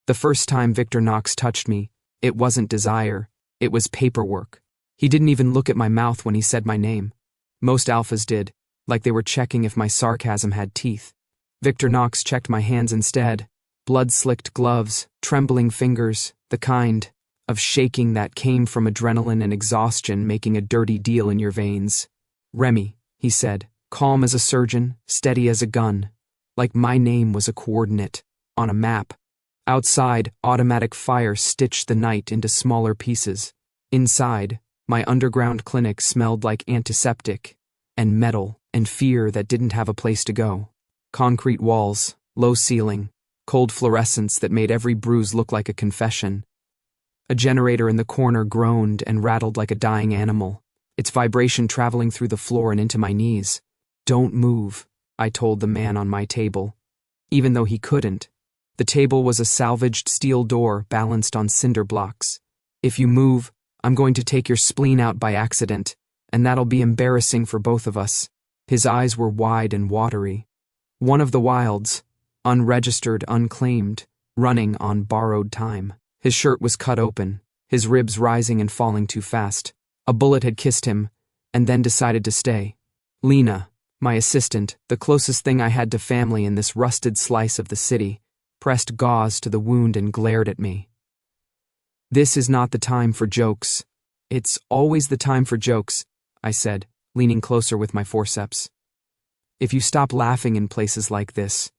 The first time Victor Knox touched me, it wasn't desire, it was paperwork. He didn't even look at my mouth when he said my name. Most alphas did, like they were checking if my sarcasm had teeth. Victor Knox checked my hands instead. Blood-slicked gloves, trembling fingers, the kind of shaking that came from adrenaline and exhaustion making a dirty deal in your veins. "Remy," he said, calm as a surgeon, steady as a gun, like my name was a coordinate on a map. Outside, automatic fire stitched the night into smaller pieces. Inside, my underground clinic smelled like antiseptic and metal and fear that didn't have a place to go. Concrete walls, low ceiling, cold fluorescence that made every bruise look like a confession. A generator in the corner groaned and rattled like a dying animal, its vibration traveling through the floor and into my knees. "Don't move," I told the man on my table. Even though he couldn't. The table was a salvaged steel door balanced on cinder blocks. "If you move, I'm going to take your spleen out by accident, and that'll be embarrassing for both of us." His eyes were wide and watery. One of the wilds, unregistered, unclaimed, running on borrowed time. His shirt was cut open, his ribs rising and falling too fast. A bullet had kissed him, and then decided to stay. Lena, my assistant, the closest thing I had to family in this rusted slice of the city, pressed gauze to the wound and glared at me. "This is not the time for jokes." "It's always the time for jokes," I said, leaning closer with my forceps. "If you stop laughing in places like this,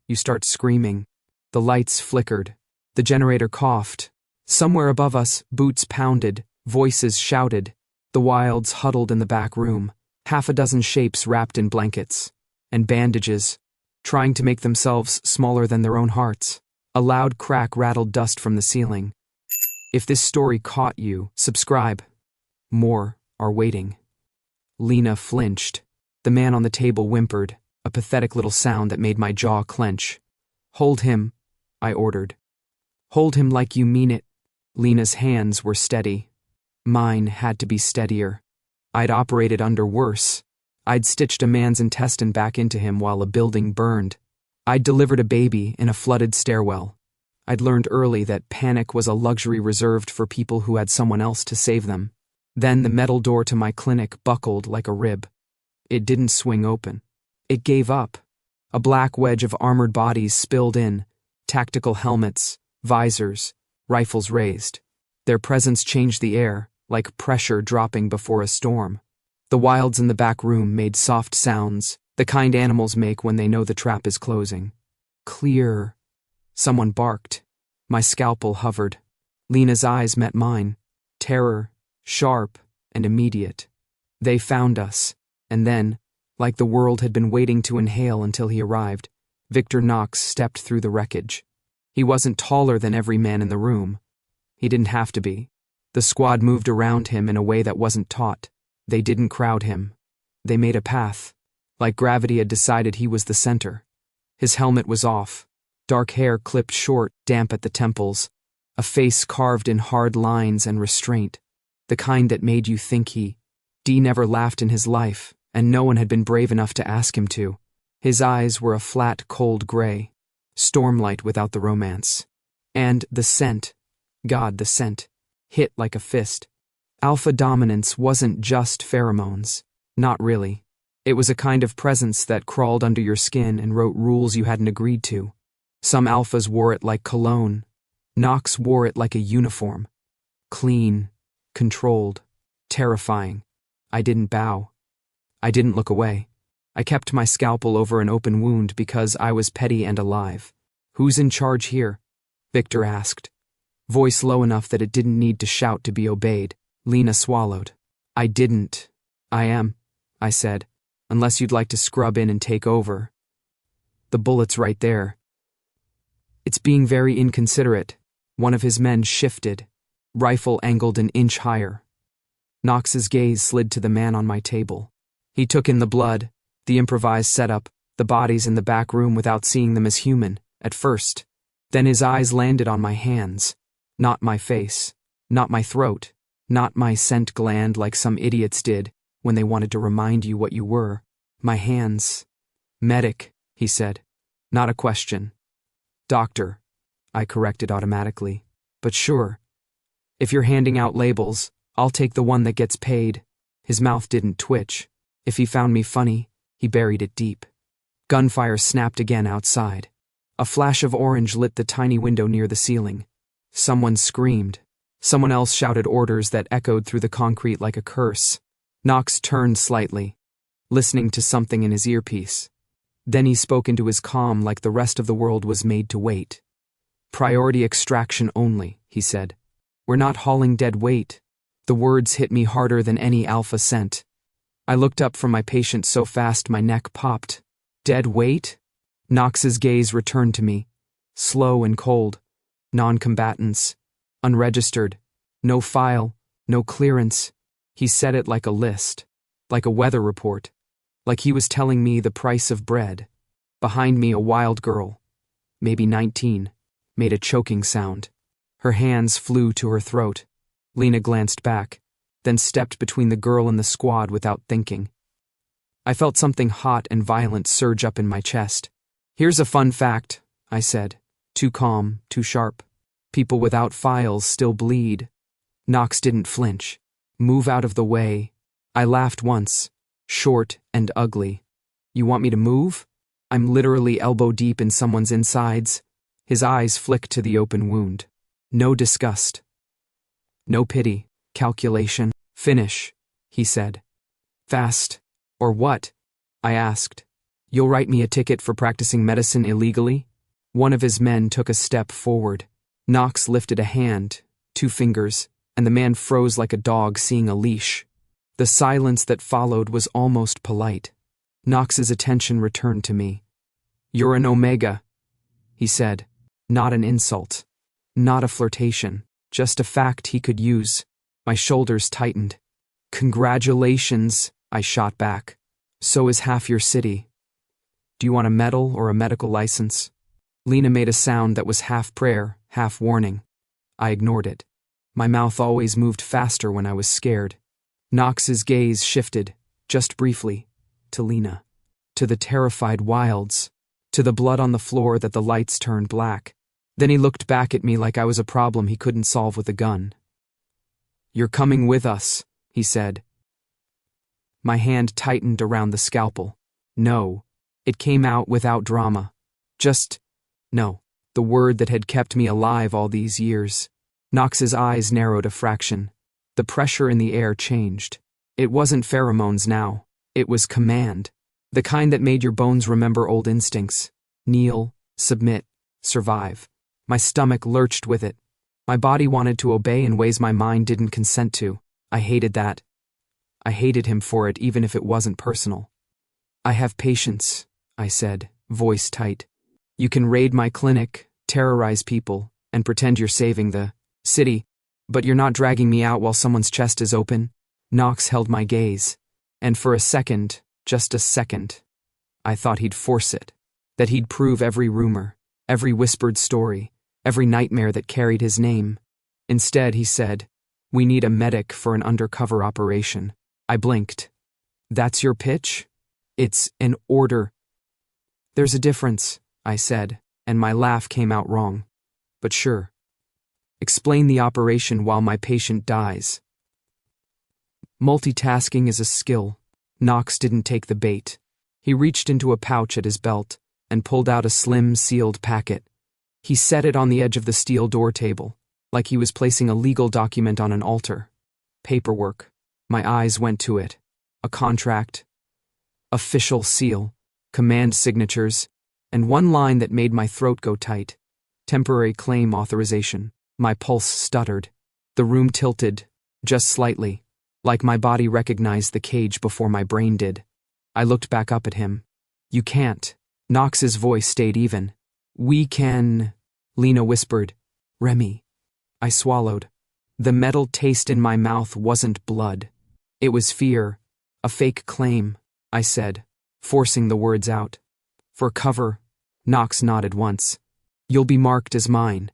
you start screaming." The lights flickered. The generator coughed. Somewhere above us, boots pounded, voices shouted. The wilds huddled in the back room, half a dozen shapes wrapped in blankets and bandages, trying to make themselves smaller than their own hearts. A loud crack rattled dust from the ceiling. If this story caught you, subscribe. More are waiting. Lena flinched. The man on the table whimpered, a pathetic little sound that made my jaw clench. "Hold him," I ordered. "Hold him like you mean it." Lena's hands were steady. Mine had to be steadier. I'd operated under worse. I'd stitched a man's intestine back into him while a building burned. I'd delivered a baby in a flooded stairwell. I'd learned early that panic was a luxury reserved for people who had someone else to save them. Then the metal door to my clinic buckled like a rib. It didn't swing open. It gave up. A black wedge of armored bodies spilled in, tactical helmets, visors, rifles raised. Their presence changed the air, like pressure dropping before a storm. The wilds in the back room made soft sounds, the kind animals make when they know the trap is closing. "Clear." Someone barked. My scalpel hovered. Lena's eyes met mine. Terror, sharp and immediate. They found us, and then, like the world had been waiting to inhale until he arrived, Victor Knox stepped through the wreckage. He wasn't taller than every man in the room. He didn't have to be. The squad moved around him in a way that wasn't taught. They didn't crowd him. They made a path, like gravity had decided he was the center. His helmet was off, dark hair clipped short, damp at the temples, a face carved in hard lines and restraint, the kind that made you think D never laughed in his life, and no one had been brave enough to ask him to. His eyes were a flat, cold gray, stormlight without the romance. And the scent, God, the scent, hit like a fist. Alpha dominance wasn't just pheromones. Not really. It was a kind of presence that crawled under your skin and wrote rules you hadn't agreed to. Some alphas wore it like cologne. Knox wore it like a uniform. Clean, controlled, terrifying. I didn't bow. I didn't look away. I kept my scalpel over an open wound because I was petty and alive. "Who's in charge here?" Victor asked. Voice low enough that it didn't need to shout to be obeyed. Lena swallowed. "I didn't. I am," I said, "unless you'd like to scrub in and take over." "The bullet's right there." "It's being very inconsiderate." One of his men shifted, rifle angled an inch higher. Knox's gaze slid to the man on my table. He took in the blood, the improvised setup, the bodies in the back room without seeing them as human, at first. Then his eyes landed on my hands. Not my face, not my throat, not my scent gland like some idiots did when they wanted to remind you what you were. My hands. "Medic," he said. Not a question. "Doctor." I corrected automatically. But sure. If you're handing out labels, I'll take the one that gets paid. His mouth didn't twitch. If he found me funny, he buried it deep. Gunfire snapped again outside. A flash of orange lit the tiny window near the ceiling. Someone screamed. Someone else shouted orders that echoed through the concrete like a curse. Knox turned slightly, listening to something in his earpiece. Then he spoke into his comm like the rest of the world was made to wait. "Priority extraction only," he said. "We're not hauling dead weight." The words hit me harder than any alpha sent. I looked up from my patient so fast my neck popped. Dead weight? Knox's gaze returned to me, slow and cold. Non-combatants. Unregistered. No file. No clearance. He said it like a list. Like a weather report. Like he was telling me the price of bread. Behind me, a wild girl, maybe 19, made a choking sound. Her hands flew to her throat. Lena glanced back, then stepped between the girl and the squad without thinking. I felt something hot and violent surge up in my chest. "Here's a fun fact," I said. Too calm, too sharp. "People without files still bleed." Knox didn't flinch. "Move out of the way." I laughed once, short and ugly. "You want me to move? I'm literally elbow deep in someone's insides." His eyes flicked to the open wound. No disgust. No pity. Calculation. "Finish," he said. "Fast. Or what?" I asked. "You'll write me a ticket for practicing medicine illegally?" One of his men took a step forward. Knox lifted a hand, 2 fingers, and the man froze like a dog seeing a leash. The silence that followed was almost polite. Knox's attention returned to me. "You're an omega," he said. Not an insult. Not a flirtation. Just a fact he could use. My shoulders tightened. "Congratulations," I shot back. "So is half your city. Do you want a medal or a medical license?" Lena made a sound that was half prayer, half warning. I ignored it. My mouth always moved faster when I was scared. Knox's gaze shifted, just briefly, to Lena, to the terrified wilds, to the blood on the floor that the lights turned black. Then he looked back at me like I was a problem he couldn't solve with a gun. "You're coming with us," he said. My hand tightened around the scalpel. No. It came out without drama. Just, no. The word that had kept me alive all these years. Knox's eyes narrowed a fraction. The pressure in the air changed. It wasn't pheromones now. It was command. The kind that made your bones remember old instincts. Kneel, submit, survive. My stomach lurched with it. My body wanted to obey in ways my mind didn't consent to. I hated that. I hated him for it even if it wasn't personal. "I have patience," I said, voice tight. "You can raid my clinic, terrorize people, and pretend you're saving the city, but you're not dragging me out while someone's chest is open." Knox held my gaze, and for a second, just a second, I thought he'd force it, that he'd prove every rumor, every whispered story, every nightmare that carried his name. Instead, he said, "We need a medic for an undercover operation." I blinked. "That's your pitch?" "It's an order." "There's a difference," I said, and my laugh came out wrong. "But sure. Explain the operation while my patient dies." Multitasking is a skill. Knox didn't take the bait. He reached into a pouch at his belt and pulled out a slim, sealed packet. He set it on the edge of the steel door table, like he was placing a legal document on an altar. Paperwork. My eyes went to it. A contract. Official seal. Command signatures. And one line that made my throat go tight. Temporary claim authorization. My pulse stuttered. The room tilted, just slightly, like my body recognized the cage before my brain did. I looked back up at him. "You can't." Knox's voice stayed even. "We can," Lena whispered. "Remy." I swallowed. The metal taste in my mouth wasn't blood. It was fear. "A fake claim," I said, forcing the words out. "For cover." Knox nodded once. "You'll be marked as mine.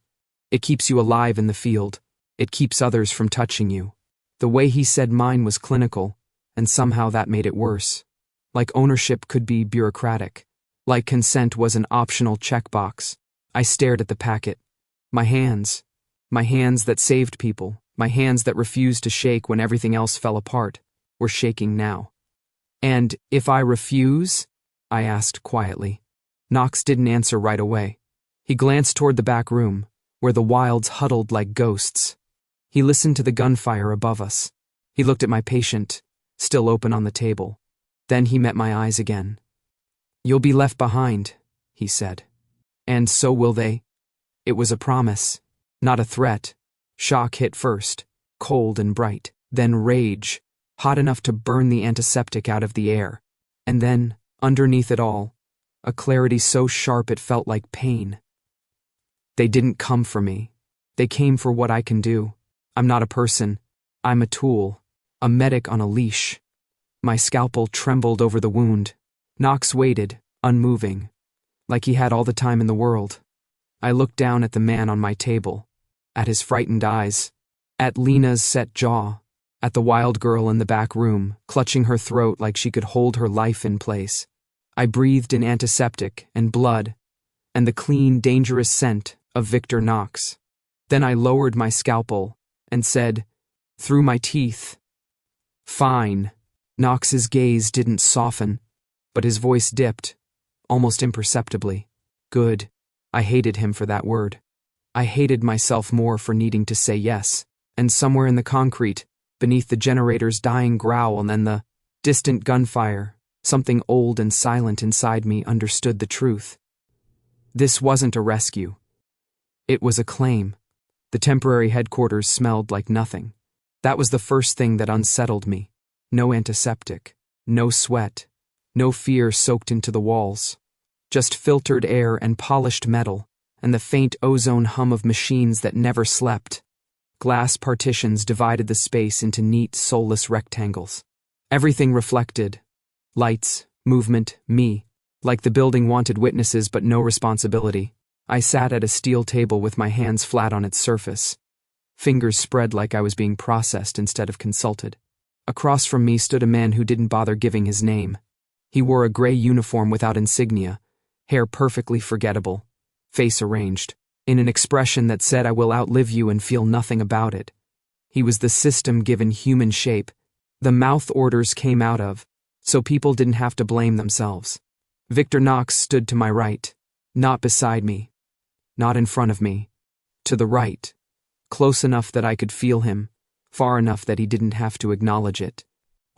It keeps you alive in the field. It keeps others from touching you." The way he said mine was clinical, and somehow that made it worse. Like ownership could be bureaucratic. Like consent was an optional checkbox. I stared at the packet. My hands. My hands that saved people, my hands that refused to shake when everything else fell apart, were shaking now. And if I refuse? I asked quietly. Knox didn't answer right away. He glanced toward the back room, where the wilds huddled like ghosts. He listened to the gunfire above us. He looked at my patient, still open on the table. Then he met my eyes again. "You'll be left behind," he said. "And so will they." It was a promise, not a threat. Shock hit first, cold and bright, then rage, hot enough to burn the antiseptic out of the air. And then, underneath it all, a clarity so sharp it felt like pain. They didn't come for me. They came for what I can do. I'm not a person. I'm a tool, a medic on a leash. My scalpel trembled over the wound. Knox waited, unmoving, like he had all the time in the world. I looked down at the man on my table, at his frightened eyes, at Lena's set jaw, at the wild girl in the back room, clutching her throat like she could hold her life in place. I breathed in antiseptic and blood, and the clean, dangerous scent of VICTOR KNOX. Then I lowered my scalpel and said, through my teeth, "Fine." Knox's gaze didn't soften, but his voice dipped, almost imperceptibly. Good. I hated him for that word. I hated myself more for needing to say yes. And somewhere in the concrete, beneath the generator's dying growl and then the distant gunfire, something old and silent inside me understood the truth. This wasn't a rescue. It was a claim. The temporary headquarters smelled like nothing. That was the first thing that unsettled me. No antiseptic, no sweat, no fear soaked into the walls. Just filtered air and polished metal, and the faint ozone hum of machines that never slept. Glass partitions divided the space into neat, soulless rectangles. Everything reflected. Lights, movement, me. Like the building wanted witnesses but no responsibility. I sat at a steel table with my hands flat on its surface. Fingers spread like I was being processed instead of consulted. Across from me stood a man who didn't bother giving his name. He wore a gray uniform without insignia, hair perfectly forgettable, face arranged, in an expression that said I will outlive you and feel nothing about it. He was the system given human shape. The mouth orders came out of, so people didn't have to blame themselves. VICTOR KNOX stood to my right, not beside me, not in front of me, to the right, close enough that I could feel him, far enough that he didn't have to acknowledge it.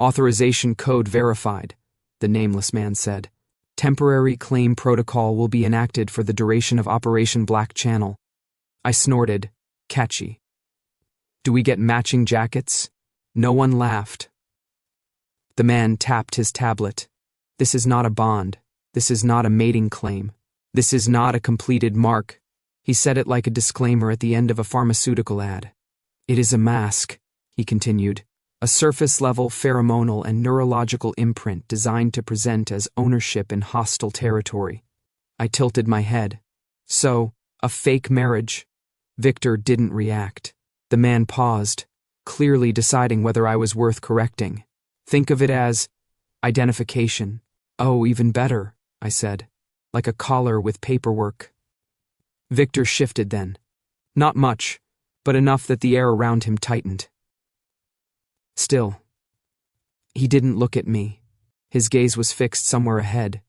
Authorization code verified, the nameless man said. Temporary claim protocol will be enacted for the duration of Operation Black Channel. I snorted, catchy. Do we get matching jackets? No one laughed. The man tapped his tablet. This is not a bond. This is not a mating claim. This is not a completed mark. He said it like a disclaimer at the end of a pharmaceutical ad. It is a mask, he continued. A surface-level pheromonal and neurological imprint designed to present as ownership in hostile territory. I tilted my head. So, a fake marriage? VICTOR didn't react. The man paused, clearly deciding whether I was worth correcting. Think of it as identification. Oh, even better, I said, like a collar with paperwork. VICTOR shifted then. Not much, but enough that the air around him tightened. Still, he didn't look at me. His gaze was fixed somewhere ahead,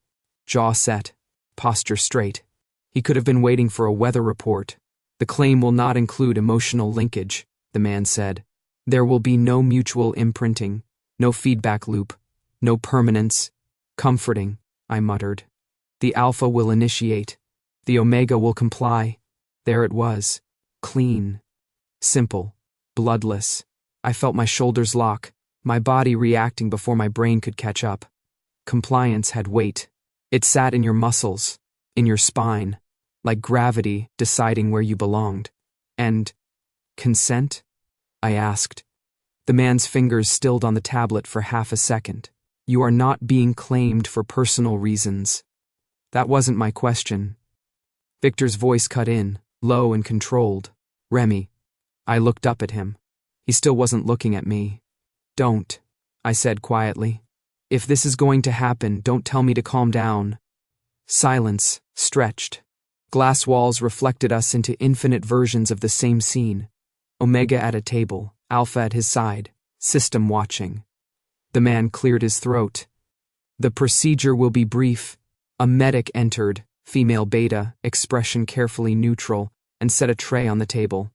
jaw set, posture straight. He could have been waiting for a weather report. The claim will not include emotional linkage, the man said. There will be no mutual imprinting, no feedback loop, no permanence. Comforting, I muttered. The alpha will initiate. The omega will comply. There it was. Clean. Simple. Bloodless. I felt my shoulders lock, my body reacting before my brain could catch up. Compliance had weight. It sat in your muscles, in your spine, like gravity deciding where you belonged. And consent? I asked. The man's fingers stilled on the tablet for half a second. You are not being claimed for personal reasons. That wasn't my question. VICTOR's voice cut in, low and controlled. Remy. I looked up at him. He still wasn't looking at me. Don't, I said quietly. If this is going to happen, don't tell me to calm down. Silence, stretched. Glass walls reflected us into infinite versions of the same scene. Omega at a table, Alpha at his side, System watching. The man cleared his throat. The procedure will be brief. A medic entered, female Beta, expression carefully neutral, and set a tray on the table.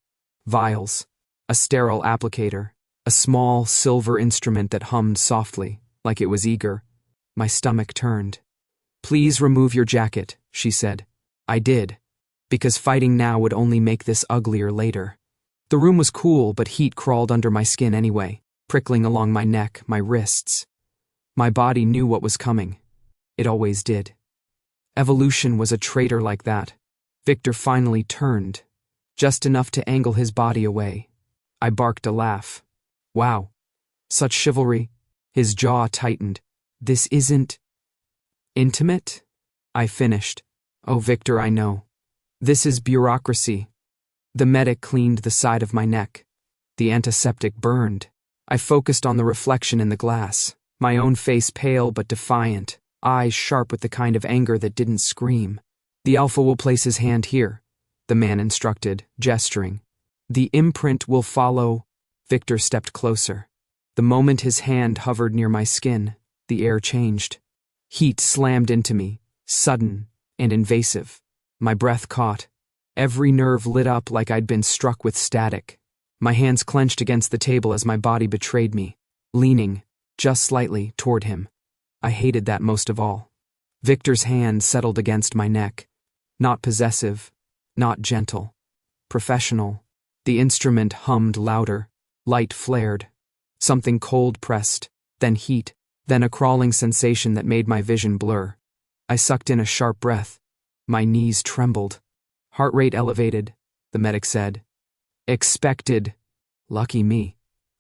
Vials. A sterile applicator. A small, silver instrument that hummed softly, like it was eager. My stomach turned. "Please remove your jacket," she said. I did, because fighting now would only make this uglier later. The room was cool, but heat crawled under my skin anyway, prickling along my neck, my wrists. My body knew what was coming. It always did. Evolution was a traitor like that. Victor finally turned, just enough to angle his body away. I barked a laugh. Wow. Such chivalry. His jaw tightened. This isn't intimate? I finished. Oh, Victor, I know. This is bureaucracy. The medic cleaned the side of my neck. The antiseptic burned. I focused on the reflection in the glass, my own face pale but defiant, eyes sharp with the kind of anger that didn't scream. "The Alpha will place his hand here," the man instructed, gesturing. "The imprint will follow." Victor stepped closer. The moment his hand hovered near my skin, the air changed. Heat slammed into me, sudden and invasive. My breath caught. Every nerve lit up like I'd been struck with static. My hands clenched against the table as my body betrayed me, leaning, just slightly, toward him. I hated that most of all. Victor's hand settled against my neck. Not possessive, not gentle. Professional. The instrument hummed louder. Light flared. Something cold pressed, then heat, then a crawling sensation that made my vision blur. I sucked in a sharp breath. My knees trembled. Heart rate elevated, the medic said. "Expected." "Lucky me,"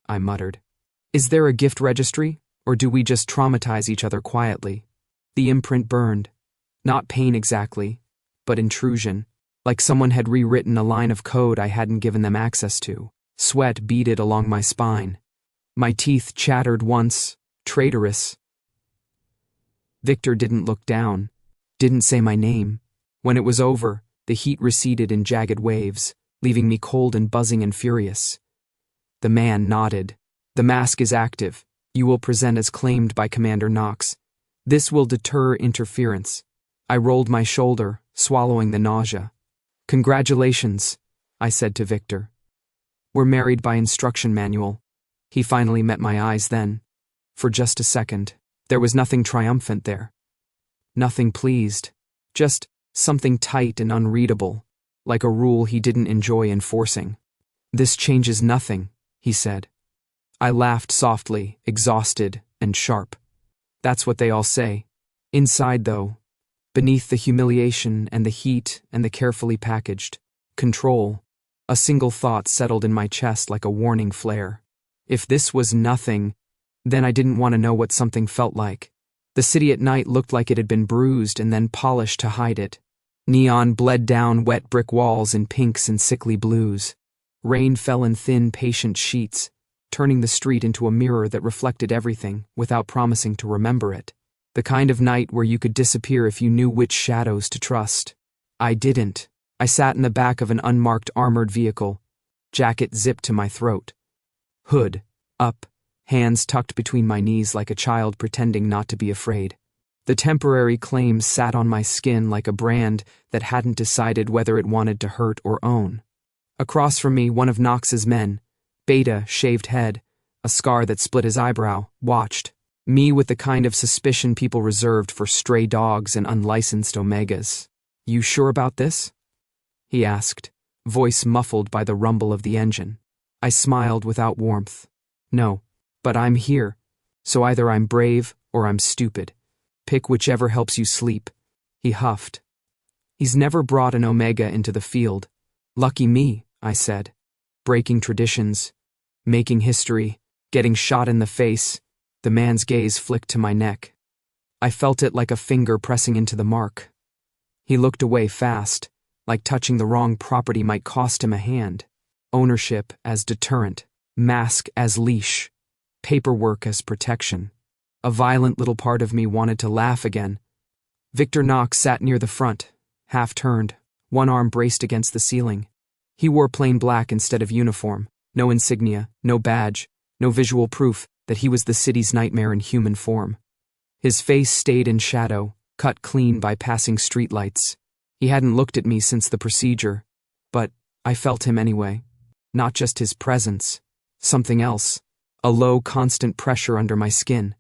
I muttered. "Is there a gift registry, or do we just traumatize each other quietly?" The imprint burned. Not pain exactly, but intrusion, like someone had rewritten a line of code I hadn't given them access to. Sweat beaded along my spine. My teeth chattered once, traitorous. Victor didn't look down, didn't say my name. When it was over, the heat receded in jagged waves, leaving me cold and buzzing and furious. The man nodded. "The mask is active. You will present as claimed by Commander Knox. This will deter interference." I rolled my shoulder, swallowing the nausea. "Congratulations," I said to Victor. "We're married by instruction manual." He finally met my eyes then. For just a second, there was nothing triumphant there. Nothing pleased. Just something tight and unreadable, like a rule he didn't enjoy enforcing. "This changes nothing," he said. I laughed softly, exhausted and sharp. That's what they all say. Inside, though, beneath the humiliation and the heat and the carefully packaged control, a single thought settled in my chest like a warning flare. If this was nothing, then I didn't want to know what something felt like. The city at night looked like it had been bruised and then polished to hide it. Neon bled down wet brick walls in pinks and sickly blues. Rain fell in thin, patient sheets, turning the street into a mirror that reflected everything without promising to remember it. The kind of night where you could disappear if you knew which shadows to trust. I didn't. I sat in the back of an unmarked armored vehicle, jacket zipped to my throat. Hood up, hands tucked between my knees like a child pretending not to be afraid. The temporary claims sat on my skin like a brand that hadn't decided whether it wanted to hurt or own. Across from me, one of Knox's men, Beta, shaved head, a scar that split his eyebrow, watched. Me with the kind of suspicion people reserved for stray dogs and unlicensed omegas. "You sure about this?" he asked, voice muffled by the rumble of the engine. I smiled without warmth. "No, but I'm here, so either I'm brave or I'm stupid. Pick whichever helps you sleep," he huffed. "He's never brought an omega into the field." "Lucky me," I said. Breaking traditions, making history, getting shot in the face. The man's gaze flicked to my neck. I felt it like a finger pressing into the mark. He looked away fast, like touching the wrong property might cost him a hand. Ownership as deterrent, mask as leash, paperwork as protection. A violent little part of me wanted to laugh again. Victor Knox sat near the front, half turned, One arm braced against the ceiling. He wore plain black instead of uniform, no insignia, no badge, no visual proof that he was the city's nightmare in human form. His face stayed in shadow, cut clean by passing streetlights. He hadn't looked at me since the procedure, but I felt him anyway. Not just his presence, something else. A low, constant pressure under my skin,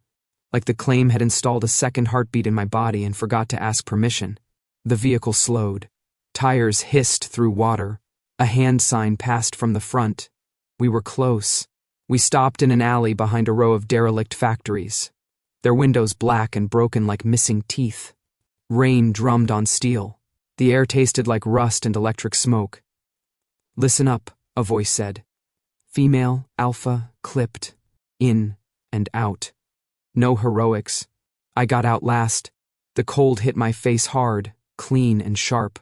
like the claim had installed a second heartbeat in my body and forgot to ask permission. The vehicle slowed. Tires hissed through water. A hand sign passed from the front. We were close. We stopped in an alley behind a row of derelict factories, their windows black and broken like missing teeth. Rain drummed on steel. The air tasted like rust and electric smoke. "Listen up," a voice said. "Female, alpha, clipped, in and out. No heroics. I got out last." The cold hit my face hard, clean and sharp.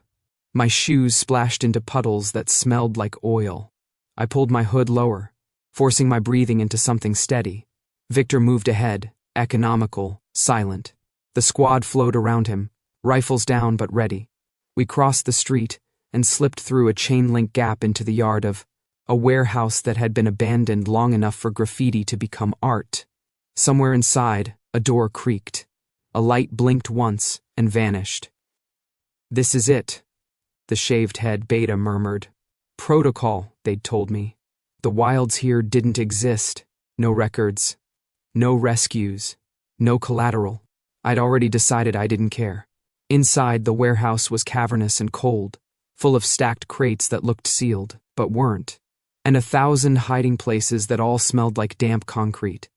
My shoes splashed into puddles that smelled like oil. I pulled my hood lower, forcing my breathing into something steady. Victor moved ahead, economical, silent. The squad flowed around him, rifles down but ready. We crossed the street and slipped through a chain-link gap into the yard of a warehouse that had been abandoned long enough for graffiti to become art. Somewhere inside, a door creaked. A light blinked once and vanished. "This is it," the shaved head beta murmured. "Protocol," they'd told me. The wilds here didn't exist. No records. No rescues. No collateral. I'd already decided I didn't care. Inside, the warehouse was cavernous and cold, full of stacked crates that looked sealed, but weren't, and 1,000 hiding places that all smelled like damp concrete.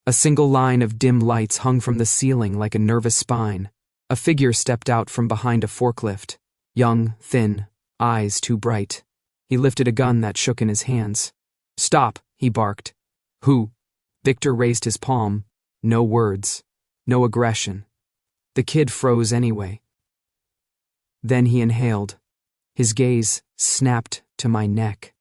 A single line of dim lights hung from the ceiling like a nervous spine. A figure stepped out from behind a forklift. Young, thin, eyes too bright. He lifted a gun that shook in his hands. "Stop," he barked. "Who?" Victor raised his palm. No words. No aggression. The kid froze anyway. Then he inhaled. His gaze snapped to my neck.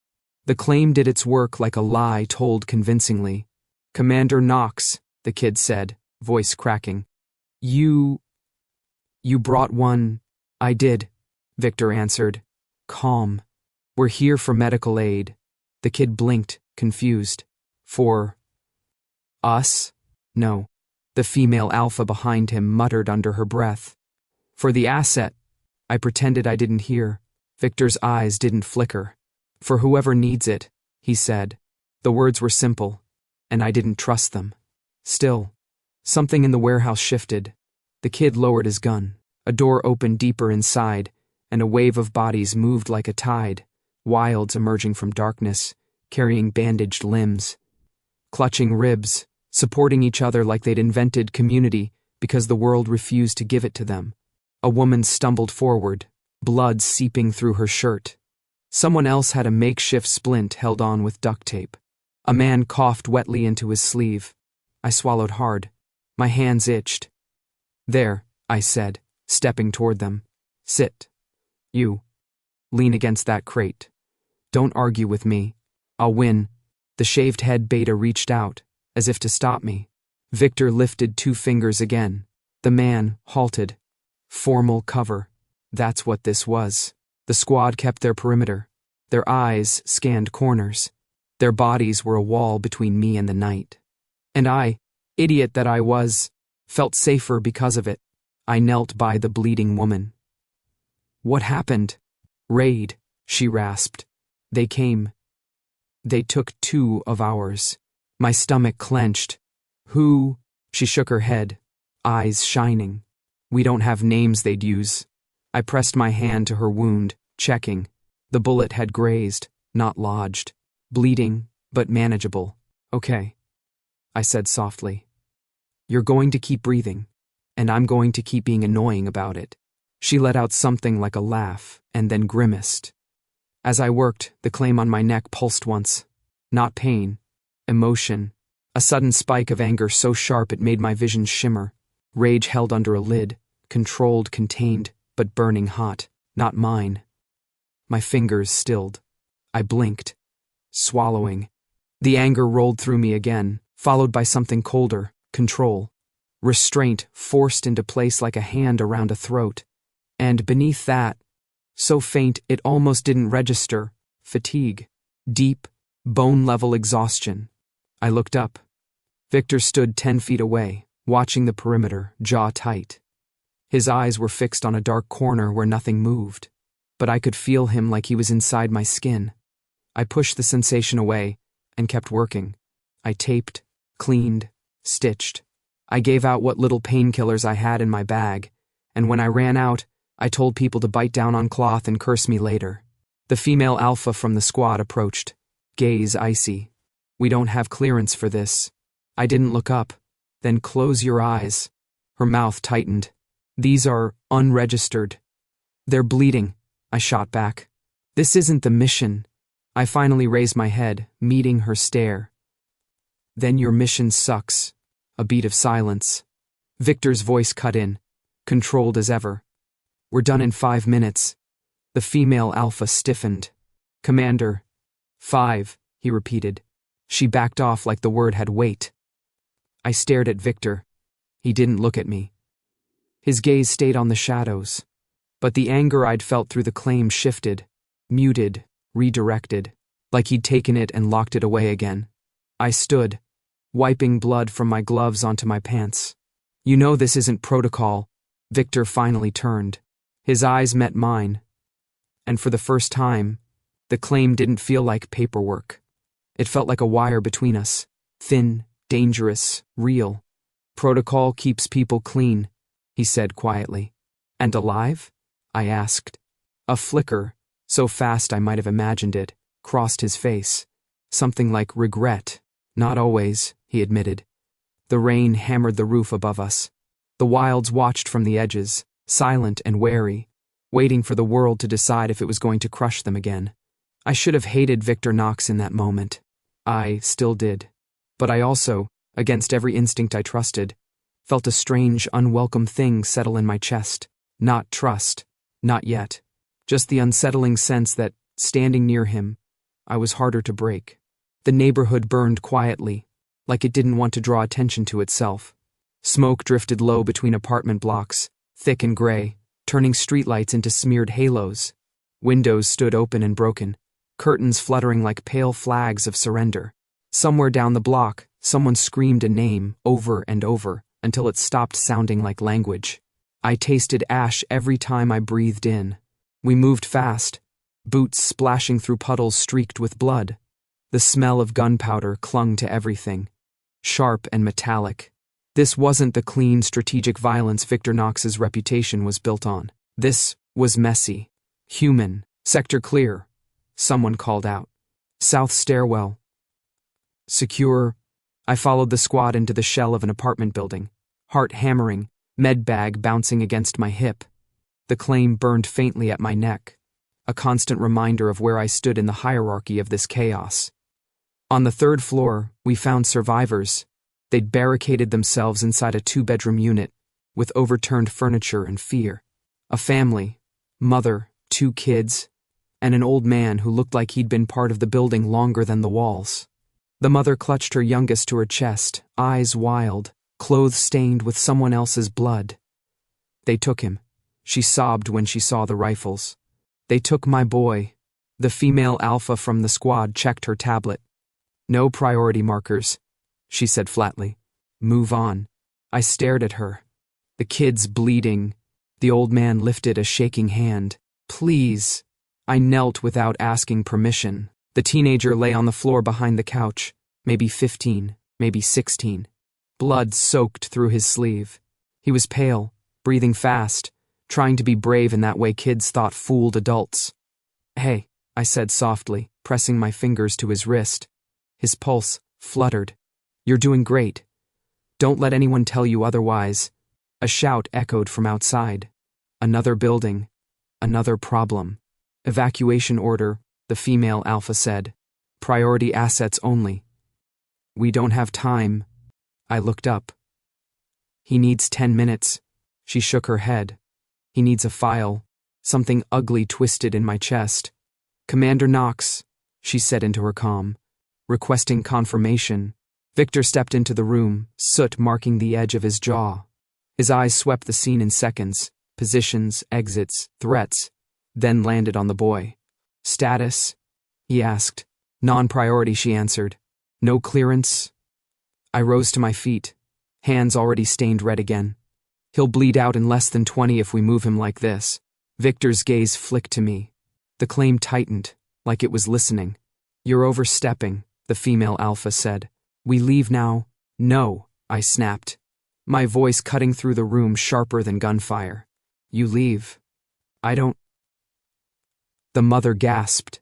The claim did its work like a lie told convincingly. "Commander Knox," the kid said, voice cracking. You brought one." "I did," Victor answered, calm. "We're here for medical aid." The kid blinked, confused. "For us?" "No." The female alpha behind him muttered under her breath. "For the asset." I pretended I didn't hear. Victor's eyes didn't flicker. "For whoever needs it," he said. The words were simple, and I didn't trust them. Still, something in the warehouse shifted. The kid lowered his gun. A door opened deeper inside, and a wave of bodies moved like a tide, wilds emerging from darkness, carrying bandaged limbs, clutching ribs, supporting each other like they'd invented community because the world refused to give it to them. A woman stumbled forward, blood seeping through her shirt. Someone else had a makeshift splint held on with duct tape. A man coughed wetly into his sleeve. I swallowed hard. My hands itched. "There," I said, stepping toward them. "Sit. You. Lean against that crate. Don't argue with me. I'll win." The shaved head beta reached out, as if to stop me. Victor lifted 2 fingers again. The man halted. Formal cover. That's what this was. The squad kept their perimeter. Their eyes scanned corners. Their bodies were a wall between me and the night. And I, idiot that I was, felt safer because of it. I knelt by the bleeding woman. "What happened?" "Raid," she rasped. "They came. They took 2 of ours." My stomach clenched. "Who?" She shook her head, eyes shining. "We don't have names they'd use." I pressed my hand to her wound, checking. The bullet had grazed, not lodged. Bleeding, but manageable. "Okay," I said softly. "You're going to keep breathing, and I'm going to keep being annoying about it." She let out something like a laugh, and then grimaced. As I worked, the claim on my neck pulsed once. Not pain, emotion. A sudden spike of anger so sharp it made my vision shimmer. Rage held under a lid, controlled, contained, but burning hot. Not mine. My fingers stilled. I blinked, swallowing. The anger rolled through me again, followed by something colder, control. Restraint forced into place like a hand around a throat. And beneath that, So faint it almost didn't register. Fatigue. Deep, bone-level exhaustion. I looked up. Victor stood 10 feet away, watching the perimeter, jaw tight. His eyes were fixed on a dark corner where nothing moved, but I could feel him like he was inside my skin. I pushed the sensation away and kept working. I taped, cleaned, stitched. I gave out what little painkillers I had in my bag, and when I ran out, I told people to bite down on cloth and curse me later. The female alpha from the squad approached, gaze icy. "We don't have clearance for this." I didn't look up. "Then close your eyes." Her mouth tightened. "These are unregistered." "They're bleeding," I shot back. "This isn't the mission." I finally raised my head, meeting her stare. "Then your mission sucks." A beat of silence. Victor's voice cut in, controlled as ever. "We're done in 5 minutes." The female alpha stiffened. "Commander." 5, he repeated. She backed off like the word had weight. I stared at Victor. He didn't look at me. His gaze stayed on the shadows. But the anger I'd felt through the claim shifted, muted, redirected, like he'd taken it and locked it away again. I stood, wiping blood from my gloves onto my pants. "You know this isn't protocol." Victor finally turned. His eyes met mine. And for the first time, the claim didn't feel like paperwork. It felt like a wire between us, thin, dangerous, real. "Protocol keeps people clean," he said quietly. "And alive?" I asked. A flicker, so fast I might have imagined it, crossed his face. Something like regret. "Not always," he admitted. The rain hammered the roof above us. The wilds watched from the edges, silent and wary, waiting for the world to decide if it was going to crush them again. I should have hated Victor Knox in that moment. I still did. But I also, against every instinct I trusted, felt a strange, unwelcome thing settle in my chest. Not trust. Not yet. Just the unsettling sense that, standing near him, I was harder to break. The neighborhood burned quietly, like it didn't want to draw attention to itself. Smoke drifted low between apartment blocks, thick and gray, turning streetlights into smeared halos. Windows stood open and broken, curtains fluttering like pale flags of surrender. Somewhere down the block, someone screamed a name over and over until it stopped sounding like language. I tasted ash every time I breathed in. We moved fast, boots splashing through puddles streaked with blood. The smell of gunpowder clung to everything, sharp and metallic. This wasn't the clean, strategic violence Victor Knox's reputation was built on. This was messy, human. "Sector clear," someone called out. "South stairwell." "Secure." I followed the squad into the shell of an apartment building, heart hammering, med bag bouncing against my hip. The claim burned faintly at my neck, a constant reminder of where I stood in the hierarchy of this chaos. On the 3rd floor, we found survivors. They'd barricaded themselves inside a 2-bedroom unit, with overturned furniture and fear. A family, mother, 2 kids, and an old man who looked like he'd been part of the building longer than the walls. The mother clutched her youngest to her chest, eyes wild, clothes stained with someone else's blood. "They took him," she sobbed when she saw the rifles. "They took my boy." The female alpha from the squad checked her tablet. "No priority markers," she said flatly. "Move on." I stared at her. The kid's bleeding. The old man lifted a shaking hand. "Please." I knelt without asking permission. The teenager lay on the floor behind the couch, maybe 15, maybe 16. Blood soaked through his sleeve. He was pale, breathing fast, trying to be brave in that way kids thought fooled adults. "Hey," I said softly, pressing my fingers to his wrist. His pulse fluttered. "You're doing great. Don't let anyone tell you otherwise." A shout echoed from outside. Another building. Another problem. "Evacuation order," the female alpha said. "Priority assets only." "We don't have time." I looked up. "He needs 10 minutes. She shook her head. "He needs a file." Something ugly twisted in my chest. "Commander Knox," she said into her comm, requesting confirmation. Victor stepped into the room, soot marking the edge of his jaw. His eyes swept the scene in seconds. Positions, exits, threats. then landed on the boy. Status? He asked. Non-priority, she answered. No clearance? I rose to my feet, hands already stained red again. He'll bleed out in less than 20 if we move him like this. Victor's gaze flicked to me. The claim tightened, like it was listening. You're overstepping, the female alpha said. We leave now? No, I snapped, my voice cutting through the room sharper than gunfire. You leave. I don't. The mother gasped.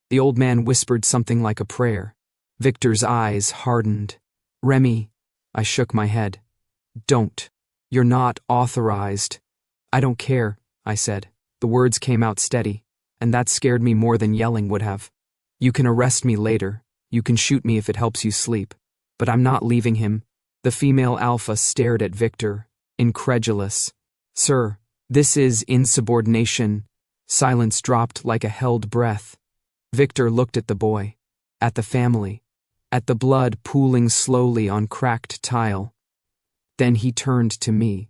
The old man whispered something like a prayer. Victor's eyes hardened. Remy, I shook my head. Don't. You're not authorized. I don't care, I said. The words came out steady, and that scared me more than yelling would have. You can arrest me later. You can shoot me if it helps you sleep. But I'm not leaving him. The female alpha stared at Victor, incredulous. Sir, this is insubordination. Silence dropped like a held breath. Victor looked at the boy, at the family, at the blood pooling slowly on cracked tile. Then he turned to me.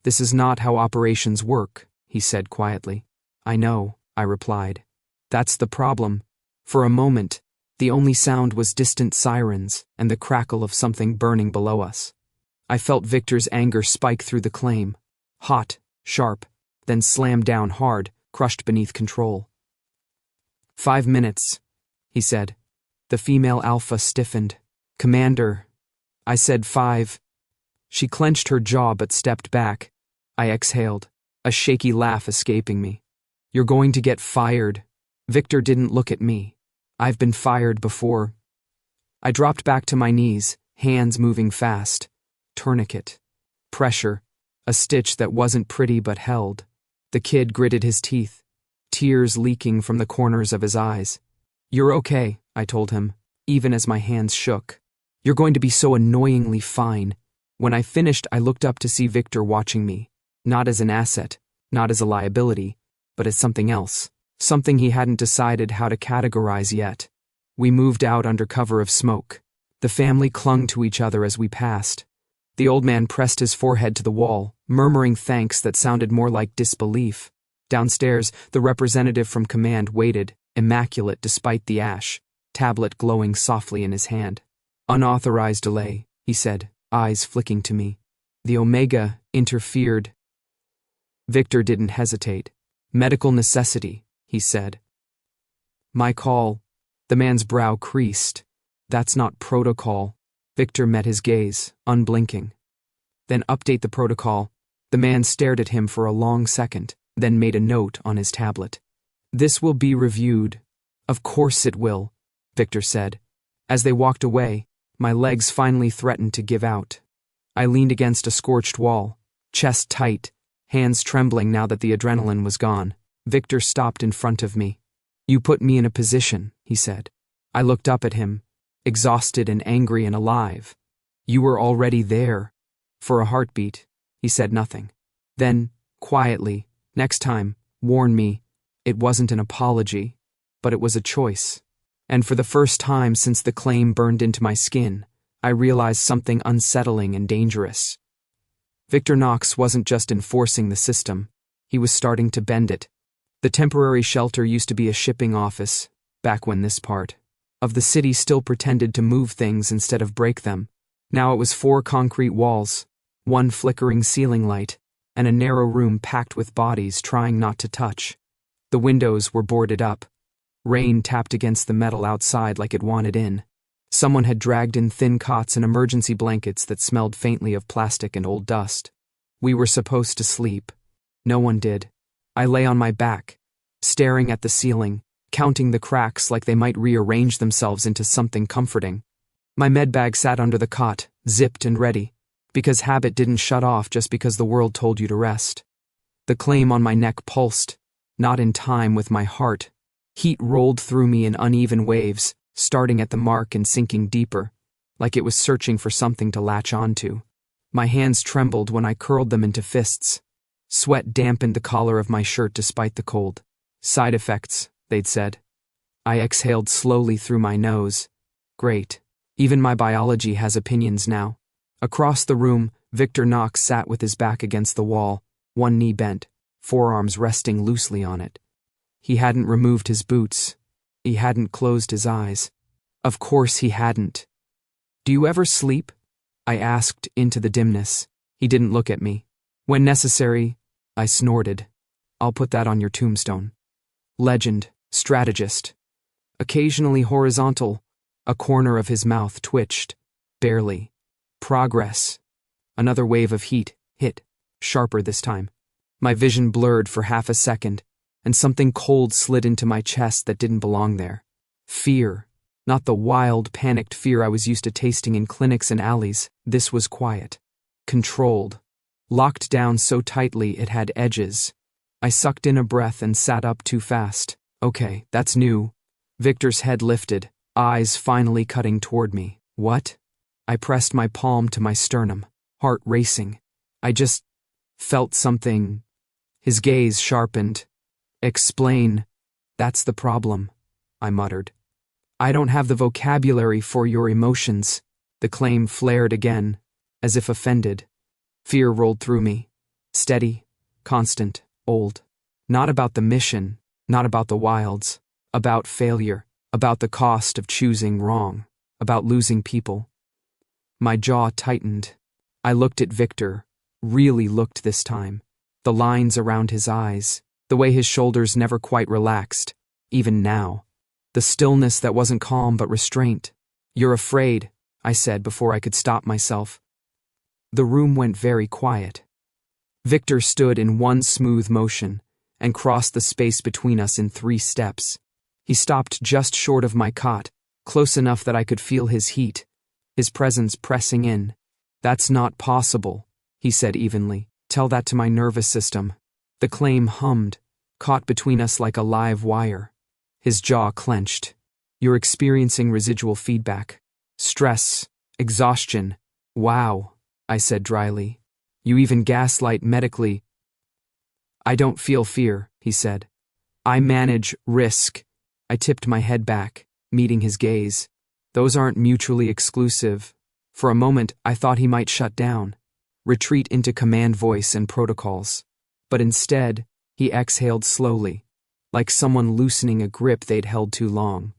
This is not how operations work, he said quietly. I know, I replied. That's the problem. For a moment, the only sound was distant sirens and the crackle of something burning below us. I felt Victor's anger spike through the claim. Hot, sharp, then slam down hard, crushed beneath control. 5 minutes, he said. The female alpha stiffened. Commander. I said 5. She clenched her jaw but stepped back. I exhaled, a shaky laugh escaping me. You're going to get fired. Victor didn't look at me. I've been fired before. I dropped back to my knees, hands moving fast. Tourniquet. Pressure. A stitch that wasn't pretty but held. The kid gritted his teeth, tears leaking from the corners of his eyes. You're okay, I told him, even as my hands shook. You're going to be so annoyingly fine. When I finished, I looked up to see Victor watching me, not as an asset, not as a liability, but as something else, something he hadn't decided how to categorize yet. We moved out under cover of smoke. The family clung to each other as we passed. The old man pressed his forehead to the wall, murmuring thanks that sounded more like disbelief. Downstairs, the representative from command waited, immaculate despite the ash, tablet glowing softly in his hand. Unauthorized delay, he said, eyes flicking to me. The Omega interfered. Victor didn't hesitate. Medical necessity, he said. My call. The man's brow creased. That's not protocol. Victor met his gaze, unblinking. Then update the protocol. The man stared at him for a long second, then made a note on his tablet. This will be reviewed. Of course it will, Victor said. As they walked away, my legs finally threatened to give out. I leaned against a scorched wall, chest tight, hands trembling now that the adrenaline was gone. Victor stopped in front of me. You put me in a position, he said. I looked up at him, exhausted and angry and alive. You were already there. For a heartbeat, he said nothing. Then, quietly, next time, warn me. It wasn't an apology, but it was a choice. And for the first time since the claim burned into my skin, I realized something unsettling and dangerous. Victor Knox wasn't just enforcing the system, he was starting to bend it. The temporary shelter used to be a shipping office, back when this part of the city still pretended to move things instead of break them. Now it was 4 concrete walls, 1 flickering ceiling light, and a narrow room packed with bodies trying not to touch. The windows were boarded up. Rain tapped against the metal outside like it wanted in. Someone had dragged in thin cots and emergency blankets that smelled faintly of plastic and old dust. We were supposed to sleep. No one did. I lay on my back, staring at the ceiling, counting the cracks like they might rearrange themselves into something comforting. My medbag sat under the cot, zipped and ready, because habit didn't shut off just because the world told you to rest. The claim on my neck pulsed, not in time with my heart. Heat rolled through me in uneven waves, starting at the mark and sinking deeper, like it was searching for something to latch onto. My hands trembled when I curled them into fists. Sweat dampened the collar of my shirt despite the cold. Side effects, they'd said. I exhaled slowly through my nose. Great. Even my biology has opinions now. Across the room, Victor Knox sat with his back against the wall, one knee bent, forearms resting loosely on it. He hadn't removed his boots. He hadn't closed his eyes. Of course he hadn't. "Do you ever sleep?" I asked into the dimness. He didn't look at me. "When necessary," I snorted. "I'll put that on your tombstone." Legend, strategist. Occasionally horizontal. A corner of his mouth twitched. Barely. Progress. Another wave of heat hit, sharper this time. My vision blurred for half a second, and something cold slid into my chest that didn't belong there. Fear. Not the wild, panicked fear I was used to tasting in clinics and alleys. This was quiet. Controlled. Locked down so tightly it had edges. I sucked in a breath and sat up too fast. Okay, that's new. Victor's head lifted, eyes finally cutting toward me. What? I pressed my palm to my sternum, heart racing. I just felt something. His gaze sharpened. "Explain." "That's the problem," I muttered. "I don't have the vocabulary for your emotions." The claim flared again, as if offended. Fear rolled through me. Steady, constant, old. Not about the mission, not about the wilds. About failure, about the cost of choosing wrong, about losing people. My jaw tightened. I looked at Victor, really looked this time. The lines around his eyes, the way his shoulders never quite relaxed, even now. The stillness that wasn't calm but restraint. "You're afraid," I said before I could stop myself. The room went very quiet. Victor stood in one smooth motion and crossed the space between us in 3 steps. He stopped just short of my cot, close enough that I could feel his heat, his presence pressing in. "That's not possible," he said evenly. "Tell that to my nervous system." The claim hummed, caught between us like a live wire. His jaw clenched. "You're experiencing residual feedback. Stress, exhaustion." "Wow," I said dryly. "You even gaslight medically." "I don't feel fear," he said. "I manage risk." I tipped my head back, meeting his gaze. "Those aren't mutually exclusive." For a moment, I thought he might shut down, retreat into command voice and protocols. But instead, he exhaled slowly, like someone loosening a grip they'd held too long.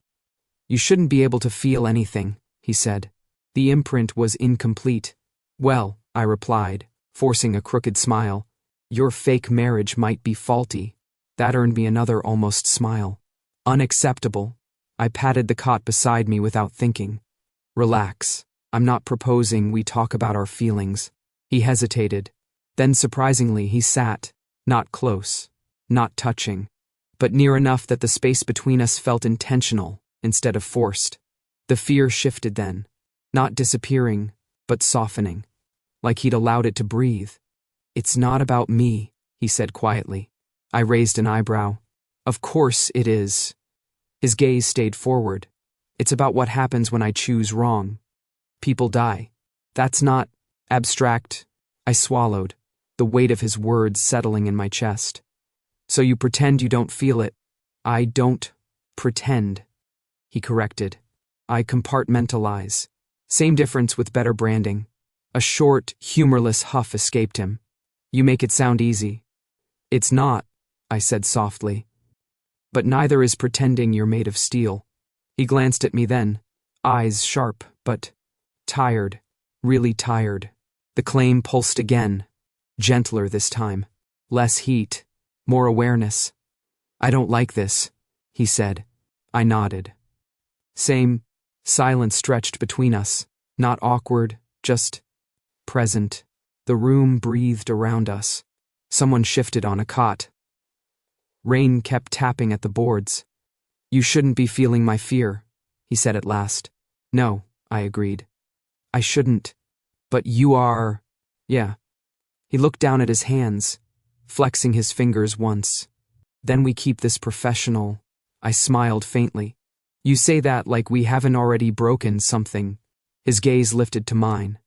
"You shouldn't be able to feel anything," he said. The imprint was incomplete. "Well," I replied, forcing a crooked smile, "your fake marriage might be faulty." That earned me another almost smile. "Unacceptable." I patted the cot beside me without thinking. "Relax. I'm not proposing we talk about our feelings." He hesitated. Then surprisingly he sat, not close, not touching, but near enough that the space between us felt intentional instead of forced. The fear shifted then, not disappearing, but softening, like he'd allowed it to breathe. "It's not about me," he said quietly. I raised an eyebrow. "Of course it is." His gaze stayed forward. "It's about what happens when I choose wrong. People die. That's not abstract." I swallowed, the weight of his words settling in my chest. "So you pretend you don't feel it." "I don't pretend," he corrected. "I compartmentalize." Same difference with better branding. A short, humorless huff escaped him. "You make it sound easy." "It's not," I said softly. "But neither is pretending you're made of steel." He glanced at me then, eyes sharp, but tired, really tired. The claim pulsed again, gentler this time, less heat, more awareness. "I don't like this," he said. I nodded. Same. Silence stretched between us, not awkward, just present. The room breathed around us. Someone shifted on a cot. Rain kept tapping at the boards. "You shouldn't be feeling my fear," he said at last. "No," I agreed. "I shouldn't. But you are." "Yeah." He looked down at his hands, flexing his fingers once. "Then we keep this professional." I smiled faintly. "You say that like we haven't already broken something." His gaze lifted to mine.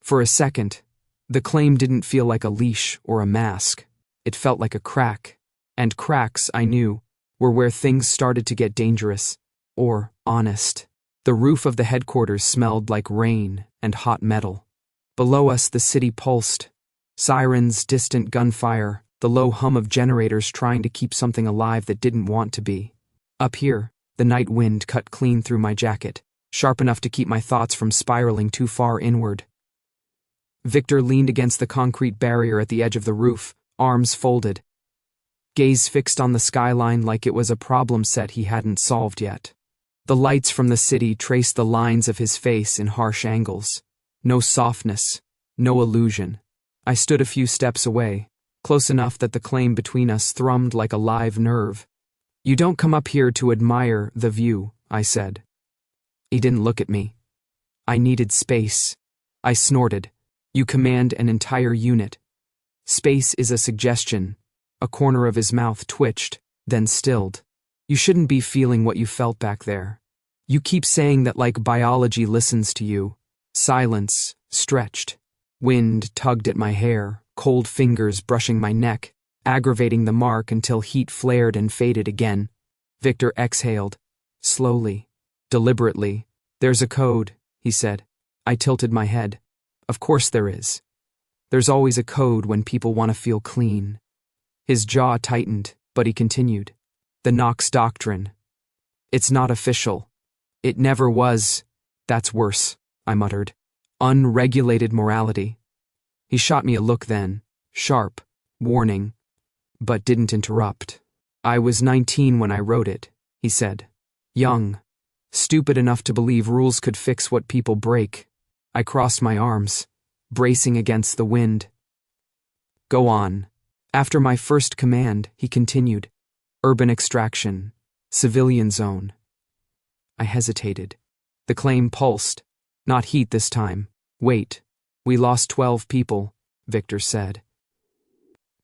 For a second, the claim didn't feel like a leash or a mask. It felt like a crack. And cracks, I knew, were where things started to get dangerous. Or honest. The roof of the headquarters smelled like rain and hot metal. Below us the city pulsed. Sirens, distant gunfire, the low hum of generators trying to keep something alive that didn't want to be. Up here, the night wind cut clean through my jacket, sharp enough to keep my thoughts from spiraling too far inward. Victor leaned against the concrete barrier at the edge of the roof, arms folded, gaze fixed on the skyline like it was a problem set he hadn't solved yet. The lights from the city traced the lines of his face in harsh angles. No softness, no illusion. I stood a few steps away, close enough that the claim between us thrummed like a live nerve. "You don't come up here to admire the view," I said. He didn't look at me. "I needed space." I snorted. "You command an entire unit. Space is a suggestion." A corner of his mouth twitched, then stilled. "You shouldn't be feeling what you felt back there. You keep saying that like biology listens to you." Silence stretched. Wind tugged at my hair, cold fingers brushing my neck, aggravating the mark until heat flared and faded again. Victor exhaled, slowly, deliberately. "There's a code," he said. I tilted my head. "Of course there is. There's always a code when people want to feel clean." His jaw tightened, but he continued. "The Knox doctrine. It's not official. It never was." "That's worse," I muttered. "Unregulated morality." He shot me a look then, sharp, warning, but didn't interrupt. "I was 19 when I wrote it," he said. "Young. Stupid enough to believe rules could fix what people break." I crossed my arms, bracing against the wind. "Go on." After my first command, he continued. "Urban extraction. Civilian zone." I hesitated. The claim pulsed. "Not heat this time. Wait. We lost 12 people," Victor said.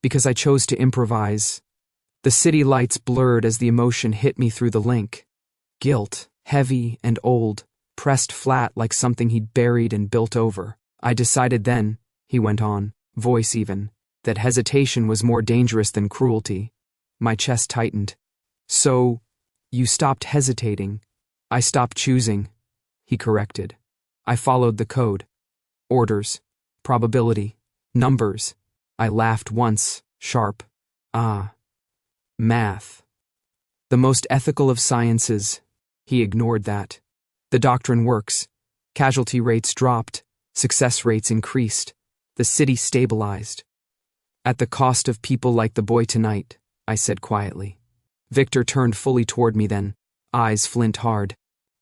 "Because I chose to improvise." The city lights blurred as the emotion hit me through the link. Guilt, heavy and old, pressed flat like something he'd buried and built over. "I decided then," he went on, voice even, "that hesitation was more dangerous than cruelty." My chest tightened. "So, you stopped hesitating." "I stopped choosing," he corrected. "I followed the code. Orders, probability, numbers." I laughed once, sharp. "Ah. Math. The most ethical of sciences." He ignored that. "The doctrine works. Casualty rates dropped. Success rates increased. The city stabilized. At the cost of people like the boy tonight," I said quietly. Victor turned fully toward me then, eyes flint hard.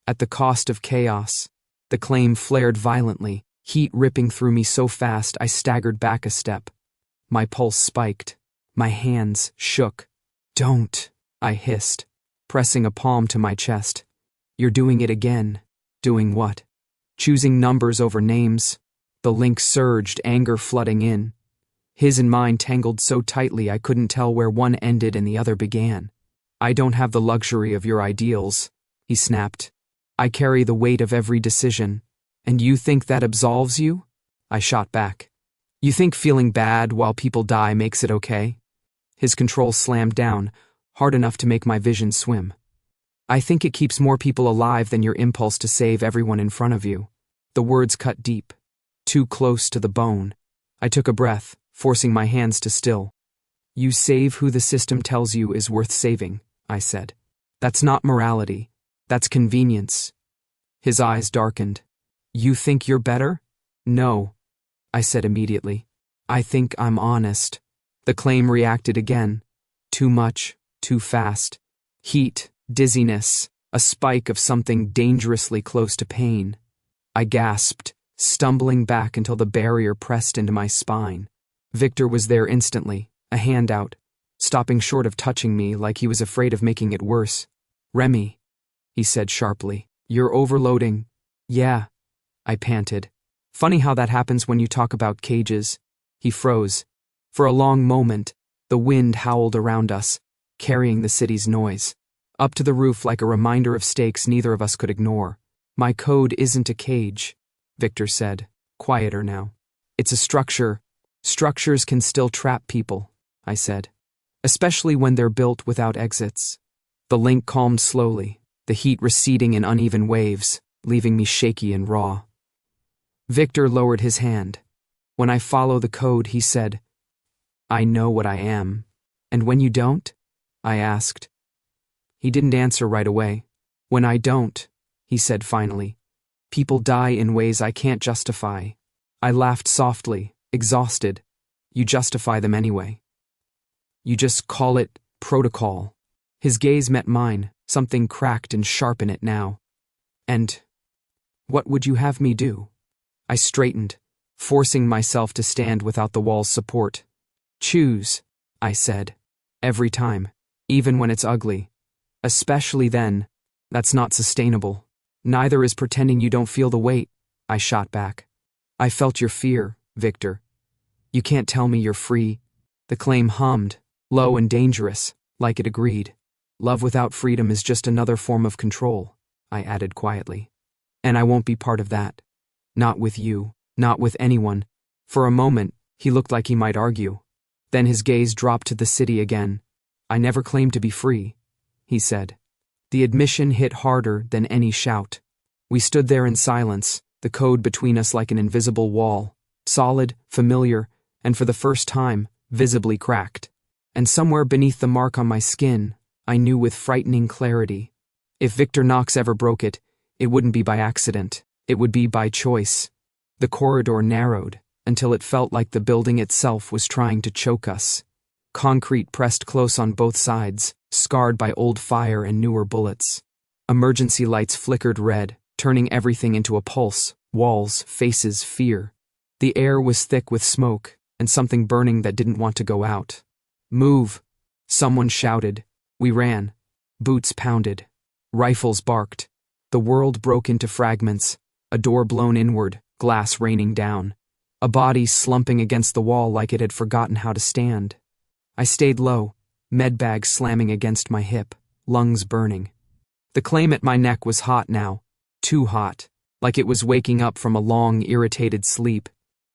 "At the cost of chaos." The claim flared violently, heat ripping through me so fast I staggered back a step. My pulse spiked. My hands shook. "Don't," I hissed, pressing a palm to my chest. "You're doing it again." "Doing what?" "Choosing numbers over names." The link surged, anger flooding in. His and mine tangled so tightly I couldn't tell where one ended and the other began. "I don't have the luxury of your ideals," he snapped. "I carry the weight of every decision. And you think that absolves you?" I shot back. "You think feeling bad while people die makes it okay?" His control slammed down, hard enough to make my vision swim. "I think it keeps more people alive than your impulse to save everyone in front of you." The words cut deep, too close to the bone. I took a breath, forcing my hands to still. "You save who the system tells you is worth saving," I said. "That's not morality. That's convenience." His eyes darkened. "You think you're better?" "No," I said immediately. "I think I'm honest." The claim reacted again. Too much, too fast. Heat, dizziness, a spike of something dangerously close to pain. I gasped, stumbling back until the barrier pressed into my spine. Victor was there instantly, a hand out, stopping short of touching me like he was afraid of making it worse. "Remy," he said sharply, "you're overloading." "Yeah," I panted. "Funny how that happens when you talk about cages." He froze. For a long moment, the wind howled around us, carrying the city's noise. Up to the roof like a reminder of stakes neither of us could ignore. "My code isn't a cage," Victor said, quieter now. "It's a structure. Structures can still trap people," I said, "especially when they're built without exits." The link calmed slowly, the heat receding in uneven waves, leaving me shaky and raw. Victor lowered his hand. "When I follow the code," he said, I know what I am. And when you don't? I asked. He didn't answer right away. When I don't, he said finally, people die in ways I can't justify. I laughed softly, exhausted. You justify them anyway. You just call it protocol. His gaze met mine, something cracked and sharp in it now. And what would you have me do? I straightened, forcing myself to stand without the wall's support. Choose, I said. Every time, even when it's ugly. Especially then. That's not sustainable. Neither is pretending you don't feel the weight, I shot back. I felt your fear, Victor. You can't tell me you're free. The claim hummed, low and dangerous, like it agreed. Love without freedom is just another form of control, I added quietly. And I won't be part of that. Not with you, not with anyone. For a moment, he looked like he might argue. Then his gaze dropped to the city again. I never claimed to be free, he said. The admission hit harder than any shout. We stood there in silence, the code between us like an invisible wall, solid, familiar, and for the first time, visibly cracked. And somewhere beneath the mark on my skin, I knew with frightening clarity. If Victor Knox ever broke it, it wouldn't be by accident. It would be by choice. The corridor narrowed, until it felt like the building itself was trying to choke us. Concrete pressed close on both sides, scarred by old fire and newer bullets. Emergency lights flickered red, turning everything into a pulse, walls, faces, fear. The air was thick with smoke, and something burning that didn't want to go out. Move! Someone shouted. We ran. Boots pounded. Rifles barked. The world broke into fragments, a door blown inward, glass raining down. A body slumping against the wall like it had forgotten how to stand. I stayed low, medbag slamming against my hip, lungs burning. The claim at my neck was hot now, too hot, like it was waking up from a long, irritated sleep.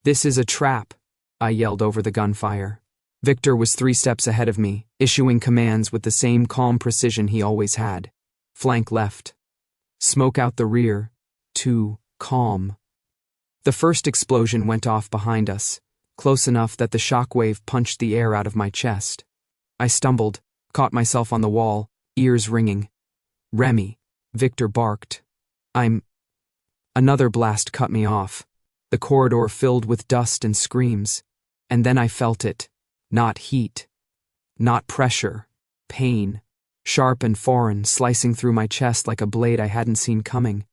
This is a trap, I yelled over the gunfire. Victor was 3 steps ahead of me, issuing commands with the same calm precision he always had. Flank left. Smoke out the rear. 2, calm. The first explosion went off behind us, close enough that the shockwave punched the air out of my chest. I stumbled, caught myself on the wall, ears ringing. Remy, Victor barked. Another blast cut me off. The corridor filled with dust and screams. And then I felt it. Not heat. Not pressure. Pain. Sharp and foreign, slicing through my chest like a blade I hadn't seen coming.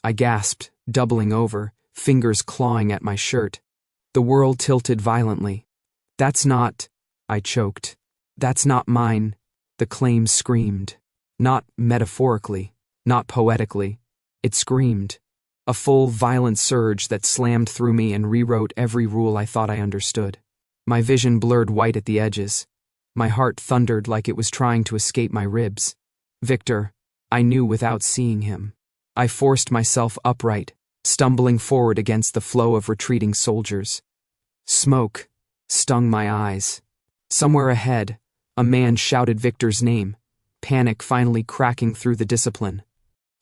I gasped, doubling over, fingers clawing at my shirt. The world tilted violently. That's not, I choked. That's not mine, the claim screamed. Not metaphorically, not poetically. It screamed. A full, violent surge that slammed through me and rewrote every rule I thought I understood. My vision blurred white at the edges. My heart thundered like it was trying to escape my ribs. Victor, I knew without seeing him. I forced myself upright, stumbling forward against the flow of retreating soldiers. Smoke stung my eyes. Somewhere ahead, a man shouted Victor's name, panic finally cracking through the discipline.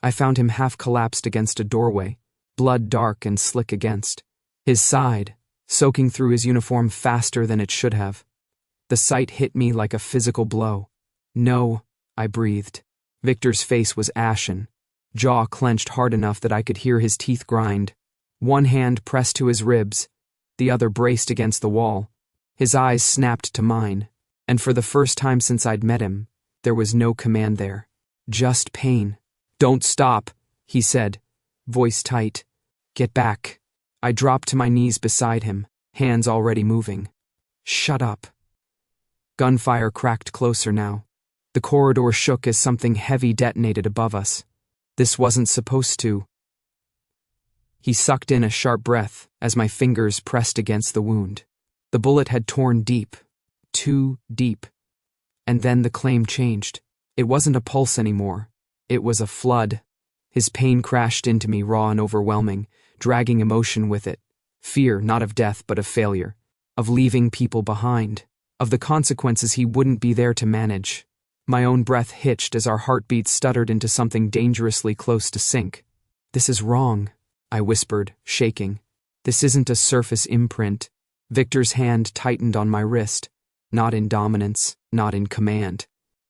I found him half collapsed against a doorway, blood dark and slick against. His side, soaking through his uniform faster than it should have. The sight hit me like a physical blow. No, I breathed. Victor's face was ashen, jaw clenched hard enough that I could hear his teeth grind. One hand pressed to his ribs, the other braced against the wall. His eyes snapped to mine, and for the first time since I'd met him, there was no command there. Just pain. Don't stop, he said, voice tight. Get back. I dropped to my knees beside him, hands already moving. Shut up. Gunfire cracked closer now. The corridor shook as something heavy detonated above us. This wasn't supposed to. He sucked in a sharp breath as my fingers pressed against the wound. The bullet had torn deep, too deep. And then the claim changed. It wasn't a pulse anymore. It was a flood. His pain crashed into me raw and overwhelming, dragging emotion with it. Fear not of death but of failure, of leaving people behind, of the consequences he wouldn't be there to manage. My own breath hitched as our heartbeats stuttered into something dangerously close to sync. This is wrong, I whispered, shaking. This isn't a surface imprint. Victor's hand tightened on my wrist, Not in dominance, not in command.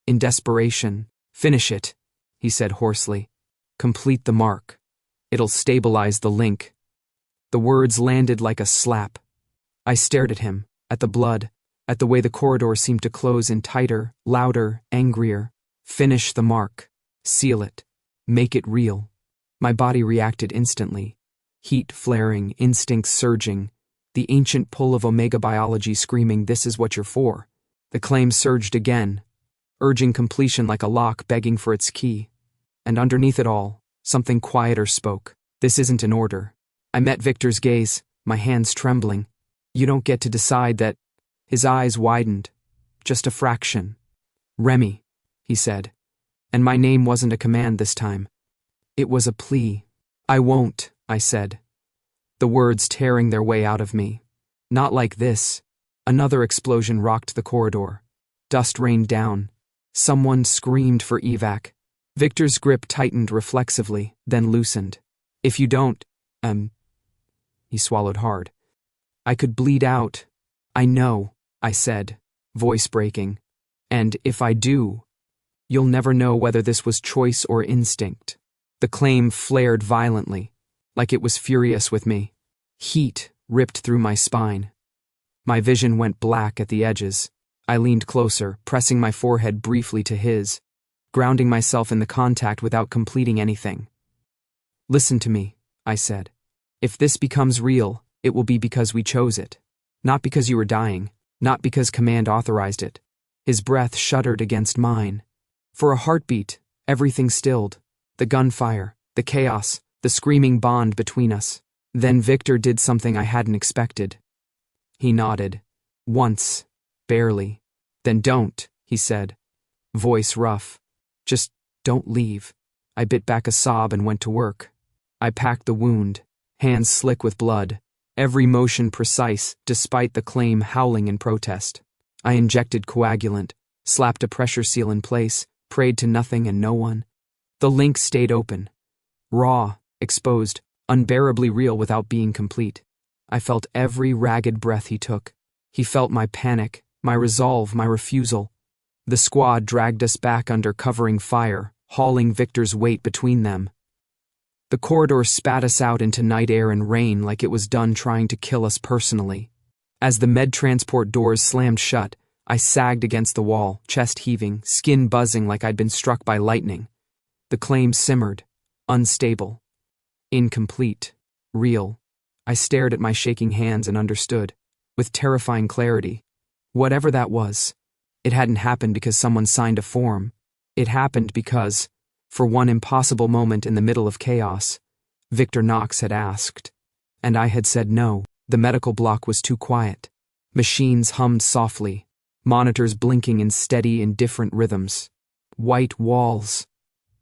In desperation. Finish it, he said hoarsely. Complete the mark. It'll stabilize the link. The words landed like a slap. I stared at him, at the blood, at the way the corridor seemed to close in tighter, louder, angrier. Finish the mark. Seal it. Make it real. My body reacted instantly. Heat flaring, instincts surging, the ancient pull of omega biology screaming, "This is what you're for." The claim surged again, urging completion like a lock begging for its key. And underneath it all, something quieter spoke. "This isn't an order." I met Victor's gaze, my hands trembling. "You don't get to decide that." His eyes widened. "Just a fraction." "Remy," he said. And my name wasn't a command this time. It was a plea. "I won't," I said, the words tearing their way out of me. "Not like this." Another explosion rocked the corridor. Dust rained down. Someone screamed for evac. Victor's grip tightened reflexively, then loosened. "If you don't, he swallowed hard. "I could bleed out." "I know," I said, voice breaking. "And if I do, you'll never know whether this was choice or instinct." The claim flared violently, like it was furious with me. Heat ripped through my spine. My vision went black at the edges. I leaned closer, pressing my forehead briefly to his, grounding myself in the contact without completing anything. "Listen to me," I said. "If this becomes real, it will be because we chose it. Not because you were dying, not because command authorized it." His breath shuddered against mine. For a heartbeat, everything stilled. The gunfire, the chaos, the screaming bond between us. Then Victor did something I hadn't expected. He nodded. Once. Barely. "Then don't," he said, voice rough. "Just don't leave." I bit back a sob and went to work. I packed the wound, hands slick with blood, every motion precise despite the claim howling in protest. I injected coagulant, slapped a pressure seal in place, prayed to nothing and no one. The link stayed open. Raw, exposed, unbearably real without being complete. I felt every ragged breath he took. He felt my panic, my resolve, my refusal. The squad dragged us back under covering fire, hauling Victor's weight between them. The corridor spat us out into night air and rain like it was done trying to kill us personally. As the med transport doors slammed shut, I sagged against the wall, chest heaving, skin buzzing like I'd been struck by lightning. The claim simmered, unstable, incomplete, real. I stared at my shaking hands and understood, with terrifying clarity. Whatever that was, it hadn't happened because someone signed a form. It happened because, for one impossible moment in the middle of chaos, Victor Knox had asked. And I had said no. The medical block was too quiet. Machines hummed softly, monitors blinking in steady, indifferent rhythms. White walls.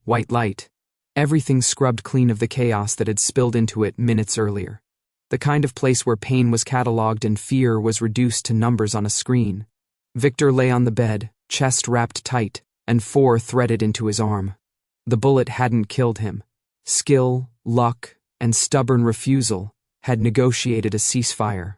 White light. Everything scrubbed clean of the chaos that had spilled into it minutes earlier. The kind of place where pain was catalogued and fear was reduced to numbers on a screen. Victor lay on the bed, chest wrapped tight, and 4 threaded into his arm. The bullet hadn't killed him. Skill, luck, and stubborn refusal had negotiated a ceasefire.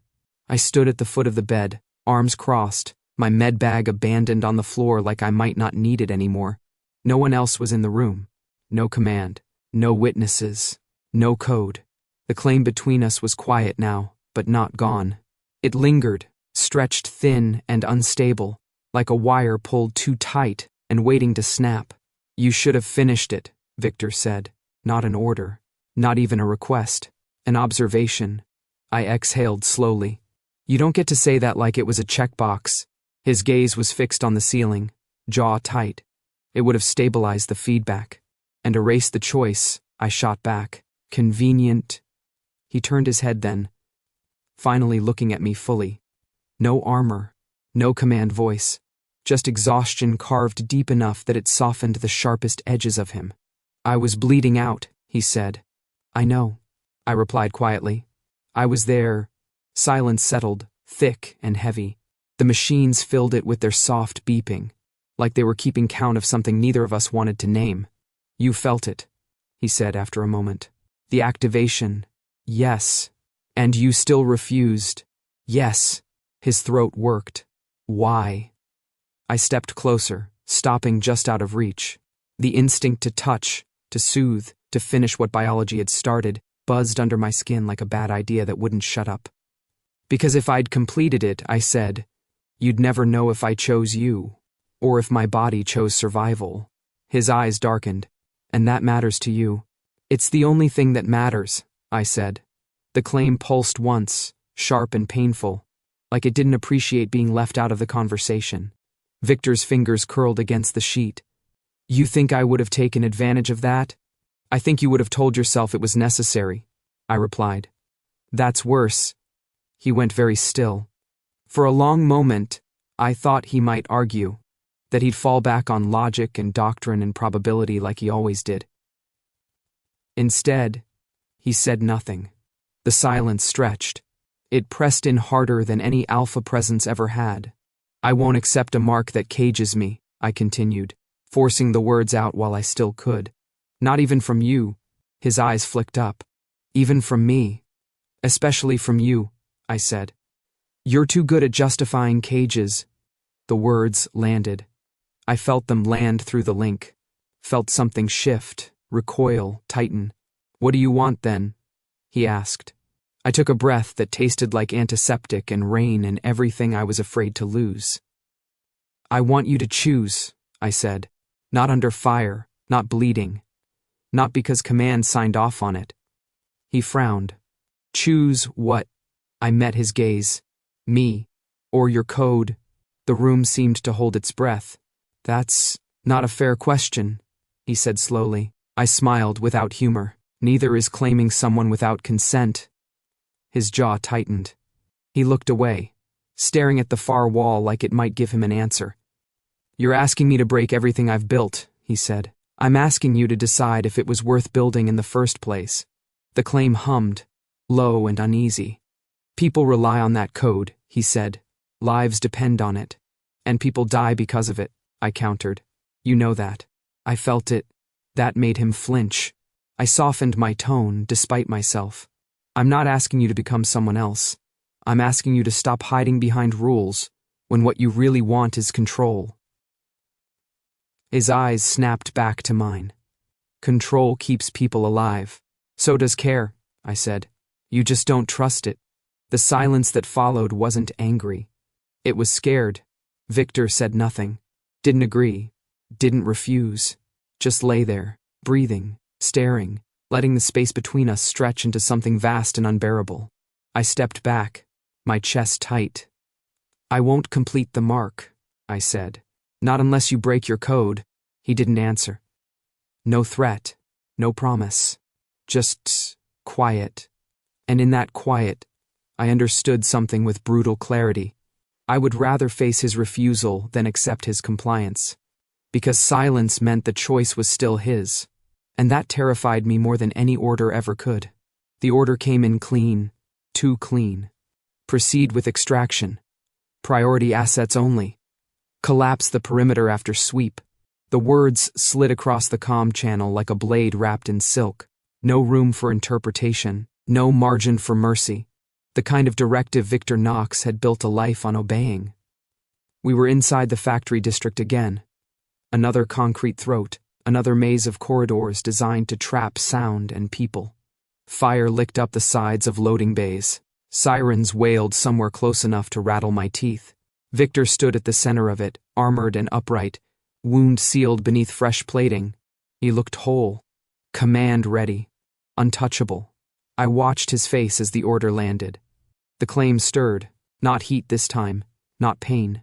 I stood at the foot of the bed, arms crossed, my med bag abandoned on the floor like I might not need it anymore. No one else was in the room. No command. No witnesses. No code. The claim between us was quiet now, but not gone. It lingered, stretched thin and unstable, like a wire pulled too tight and waiting to snap. "You should have finished it," Victor said. Not an order. Not even a request. An observation. I exhaled slowly. "You don't get to say that like it was a checkbox." His gaze was fixed on the ceiling, jaw tight. It would have stabilized the feedback and erased the choice. I shot back. "Convenient." He turned his head then, finally looking at me fully. No armor, no command voice, just exhaustion carved deep enough that it softened the sharpest edges of him. "I was bleeding out," he said. "I know," I replied quietly. "I was there." Silence settled, thick and heavy. The machines filled it with their soft beeping, like they were keeping count of something neither of us wanted to name. "You felt it," he said after a moment. "The activation." "Yes." "And you still refused." "Yes." His throat worked. Why? I stepped closer, stopping just out of reach. The instinct to touch, to soothe, to finish what biology had started, buzzed under my skin like a bad idea that wouldn't shut up. Because if I'd completed it, I said, you'd never know if I chose you, or if my body chose survival. His eyes darkened. And that matters to you. It's the only thing that matters, I said. The claim pulsed once, sharp and painful, like it didn't appreciate being left out of the conversation. Victor's fingers curled against the sheet. You think I would have taken advantage of that? I think you would have told yourself it was necessary, I replied. That's worse. He went very still. For a long moment, I thought he might argue, that he'd fall back on logic and doctrine and probability like he always did. Instead, he said nothing. The silence stretched. It pressed in harder than any alpha presence ever had. I won't accept a mark that cages me, I continued, forcing the words out while I still could. Not even from you. His eyes flicked up. Even from me. Especially from you, I said. You're too good at justifying cages. The words landed. I felt them land through the link. Felt something shift, recoil, tighten. What do you want then? He asked. I took a breath that tasted like antiseptic and rain and everything I was afraid to lose. I want you to choose, I said. Not under fire, not bleeding. Not because command signed off on it. He frowned. Choose what? I met his gaze. Me. Or your code. The room seemed to hold its breath. That's not a fair question, he said slowly. I smiled without humor. Neither is claiming someone without consent. His jaw tightened. He looked away, staring at the far wall like it might give him an answer. You're asking me to break everything I've built, he said. I'm asking you to decide if it was worth building in the first place. The claim hummed, low and uneasy. People rely on that code, he said. Lives depend on it. And people die because of it, I countered. You know that. I felt it. That made him flinch. I softened my tone, despite myself. I'm not asking you to become someone else. I'm asking you to stop hiding behind rules, when what you really want is control. His eyes snapped back to mine. Control keeps people alive. So does care, I said. You just don't trust it. The silence that followed wasn't angry. It was scared. Victor said nothing. Didn't agree. Didn't refuse. Just lay there, breathing, staring, letting the space between us stretch into something vast and unbearable. I stepped back, my chest tight. I won't complete the mark, I said. Not unless you break your code. He didn't answer. No threat, no promise. Just quiet. And in that quiet, I understood something with brutal clarity. I would rather face his refusal than accept his compliance. Because silence meant the choice was still his. And that terrified me more than any order ever could. The order came in clean, too clean. Proceed with extraction. Priority assets only. Collapse the perimeter after sweep. The words slid across the comm channel like a blade wrapped in silk. No room for interpretation, no margin for mercy. The kind of directive VICTOR KNOX had built a life on obeying. We were inside the factory district again. Another concrete throat, another maze of corridors designed to trap sound and people. Fire licked up the sides of loading bays. Sirens wailed somewhere close enough to rattle my teeth. Victor stood at the center of it, armored and upright, wound sealed beneath fresh plating. He looked whole, command ready, untouchable. I watched his face as the order landed. The claim stirred, not heat this time, not pain.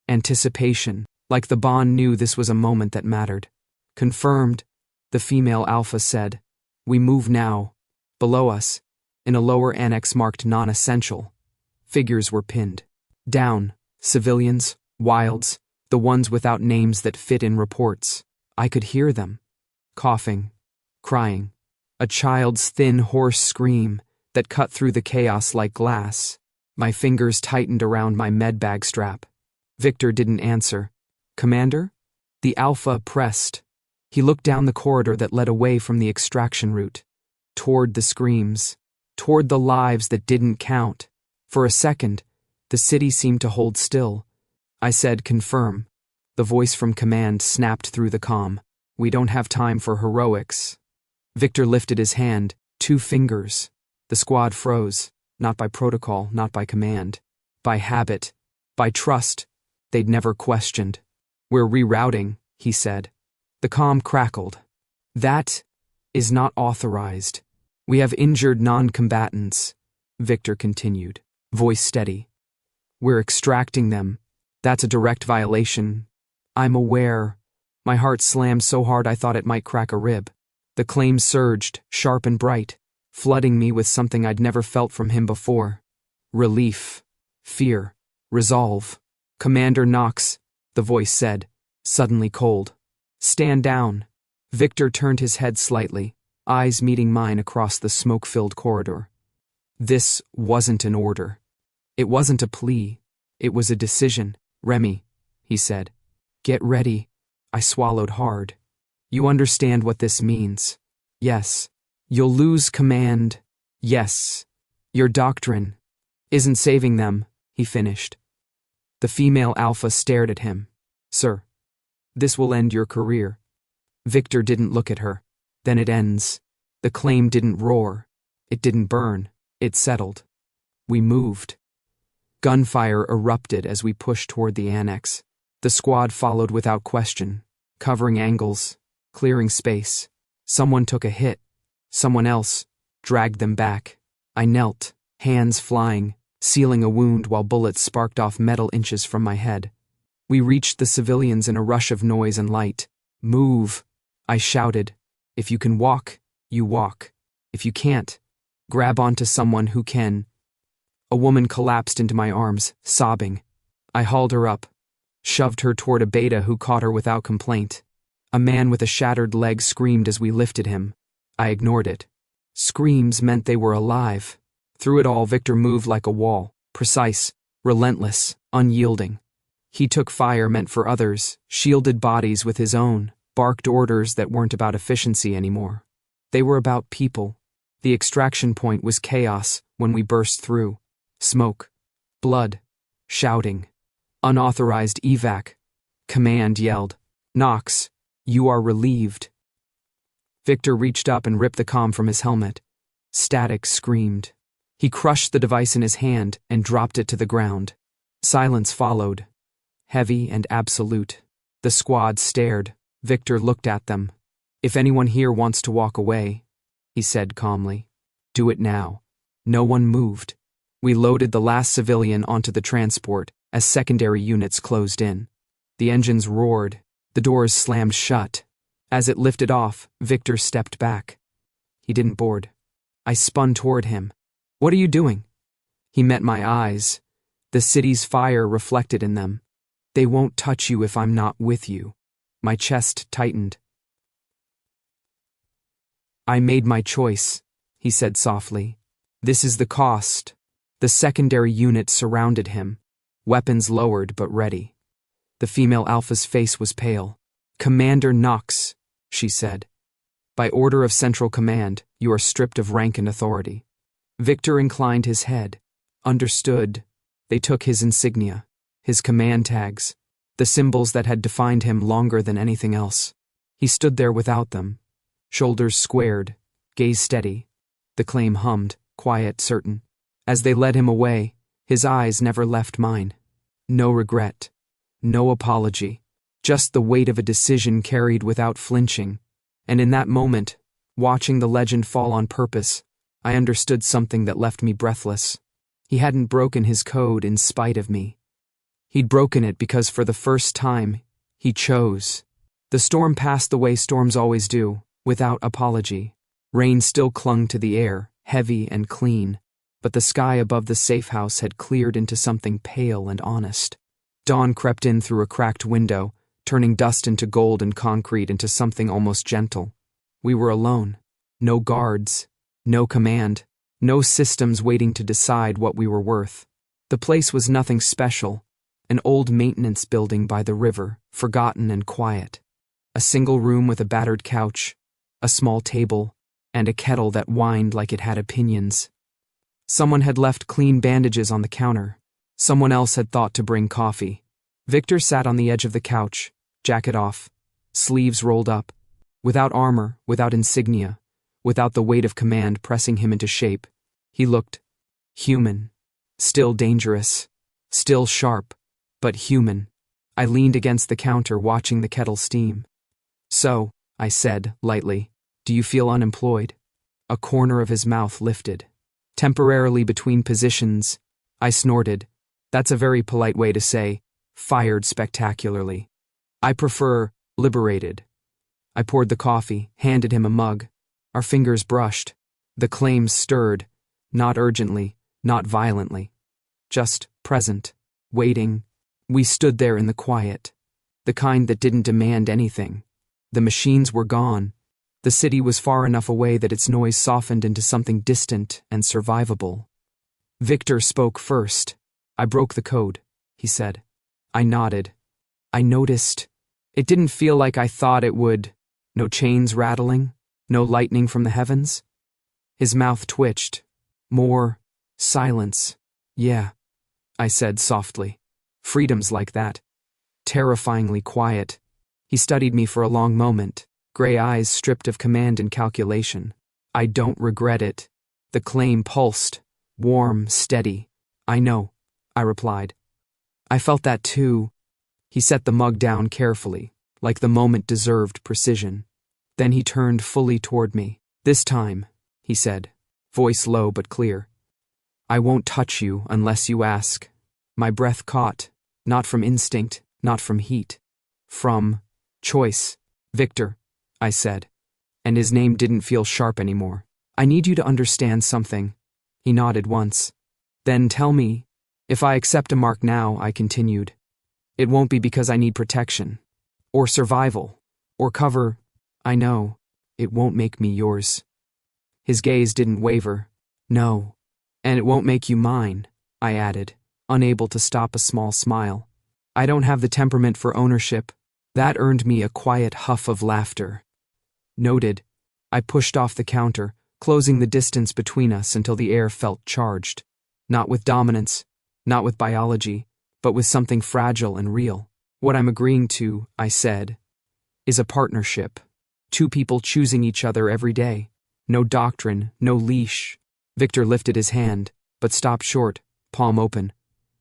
Anticipation, like the Bond knew this was a moment that mattered. Confirmed, the female alpha said. We move now. Below us, in a lower annex marked non-essential, figures were pinned. Down, civilians, wilds, the ones without names that fit in reports. I could hear them. Coughing, crying. A child's thin, hoarse scream that cut through the chaos like glass. My fingers tightened around my medbag strap. Victor didn't answer. Commander? The alpha pressed. He looked down the corridor that led away from the extraction route. Toward the screams. Toward the lives that didn't count. For a second, the city seemed to hold still. I said, confirm. The voice from command snapped through the comm. We don't have time for heroics. Victor lifted his hand, 2 fingers. The squad froze, not by protocol, not by command. By habit, by trust, they'd never questioned. We're rerouting, he said. The comm crackled. That is not authorized. We have injured non-combatants, Victor continued, voice steady. We're extracting them. That's a direct violation. I'm aware. My heart slammed so hard I thought it might crack a rib. The claim surged, sharp and bright, flooding me with something I'd never felt from him before. Relief. Fear. Resolve. Commander Knox, the voice said, suddenly cold. Stand down. Victor turned his head slightly, eyes meeting mine across the smoke-filled corridor. This wasn't an order. It wasn't a plea. It was a decision. Remy, he said. Get ready. I swallowed hard. You understand what this means. Yes. You'll lose command. Yes. Your doctrine isn't saving them, he finished. The female alpha stared at him. Sir, this will end your career. Victor didn't look at her. Then it ends. The claim didn't roar. It didn't burn. It settled. We moved. Gunfire erupted as we pushed toward the annex. The squad followed without question, covering angles, clearing space. Someone took a hit. Someone else dragged them back. I knelt, hands flying, sealing a wound while bullets sparked off metal inches from my head. We reached the civilians in a rush of noise and light. Move, I shouted. If you can walk, you walk. If you can't, grab onto someone who can. A woman collapsed into my arms, sobbing. I hauled her up, shoved her toward a beta who caught her without complaint. A man with a shattered leg screamed as we lifted him. I ignored it. Screams meant they were alive. Through it all, Victor moved like a wall, precise, relentless, unyielding. He took fire meant for others, shielded bodies with his own, barked orders that weren't about efficiency anymore. They were about people. The extraction point was chaos when we burst through. Smoke, blood, shouting. Unauthorized evac. Command yelled, Knox, you are relieved. Victor reached up and ripped the comm from his helmet. Static screamed. He crushed the device in his hand and dropped it to the ground. Silence followed, heavy and absolute. The squad stared. Victor looked at them. If anyone here wants to walk away, he said calmly, do it now. No one moved. We loaded the last civilian onto the transport as secondary units closed in. The engines roared. The doors slammed shut. As it lifted off, Victor stepped back. He didn't board. I spun toward him. What are you doing? He met my eyes. The city's fire reflected in them. They won't touch you if I'm not with you. My chest tightened. I made my choice, he said softly. This is the cost. The secondary unit surrounded him, weapons lowered but ready. The female alpha's face was pale. Commander Knox, she said. By order of Central Command, you are stripped of rank and authority. Victor inclined his head. Understood. They took his insignia, his command tags, the symbols that had defined him longer than anything else. He stood there without them, shoulders squared, gaze steady. The claim hummed, quiet, certain. As they led him away, his eyes never left mine. No regret, no apology, just the weight of a decision carried without flinching. And in that moment, watching the legend fall on purpose, I understood something that left me breathless. He hadn't broken his code in spite of me. He'd broken it because for the first time, he chose. The storm passed the way storms always do, without apology. Rain still clung to the air, heavy and clean, but the sky above the safe house had cleared into something pale and honest. Dawn crept in through a cracked window, turning dust into gold and concrete into something almost gentle. We were alone. No guards, no command, no systems waiting to decide what we were worth. The place was nothing special, an old maintenance building by the river, forgotten and quiet. A single room with a battered couch, a small table, and a kettle that whined like it had opinions. Someone had left clean bandages on the counter. Someone else had thought to bring coffee. Victor sat on the edge of the couch, jacket off, sleeves rolled up, without armor, without insignia, without the weight of command pressing him into shape. He looked human, still dangerous, still sharp, but human. I leaned against the counter watching the kettle steam. "So," I said, lightly, "do you feel unemployed?" A corner of his mouth lifted. Temporarily between positions, I snorted. "That's a very polite way to say, fired spectacularly. I prefer liberated." I poured the coffee, handed him a mug. Our fingers brushed. The claims stirred, not urgently, not violently. Just present, waiting. We stood there in the quiet, the kind that didn't demand anything. The machines were gone. The city was far enough away that its noise softened into something distant and survivable. Victor spoke first. "I broke the code," he said. I nodded. I noticed. It didn't feel like I thought it would. No chains rattling, no lightning from the heavens. His mouth twitched. More silence. "Yeah," I said softly. "Freedom's like that. Terrifyingly quiet." He studied me for a long moment, gray eyes stripped of command and calculation. "I don't regret it." The claim pulsed, warm, steady. "I know," I replied. "I felt that too." He set the mug down carefully, like the moment deserved precision. Then he turned fully toward me. "This time," he said, voice low but clear, "I won't touch you unless you ask." My breath caught, not from instinct, not from heat. From choice. "Victor," I said, and his name didn't feel sharp anymore. "I need you to understand something." He nodded once. "Then tell me." "If I accept a mark now," I continued, "it won't be because I need protection, or survival, or cover. I know, it won't make me yours." His gaze didn't waver. "No. And it won't make you mine," I added, unable to stop a small smile. "I don't have the temperament for ownership." That earned me a quiet huff of laughter. Noted. I pushed off the counter, closing the distance between us until the air felt charged. Not with dominance, not with biology, but with something fragile and real. "What I'm agreeing to," I said, "is a partnership. Two people choosing each other every day. No doctrine, no leash." Victor lifted his hand, but stopped short, palm open,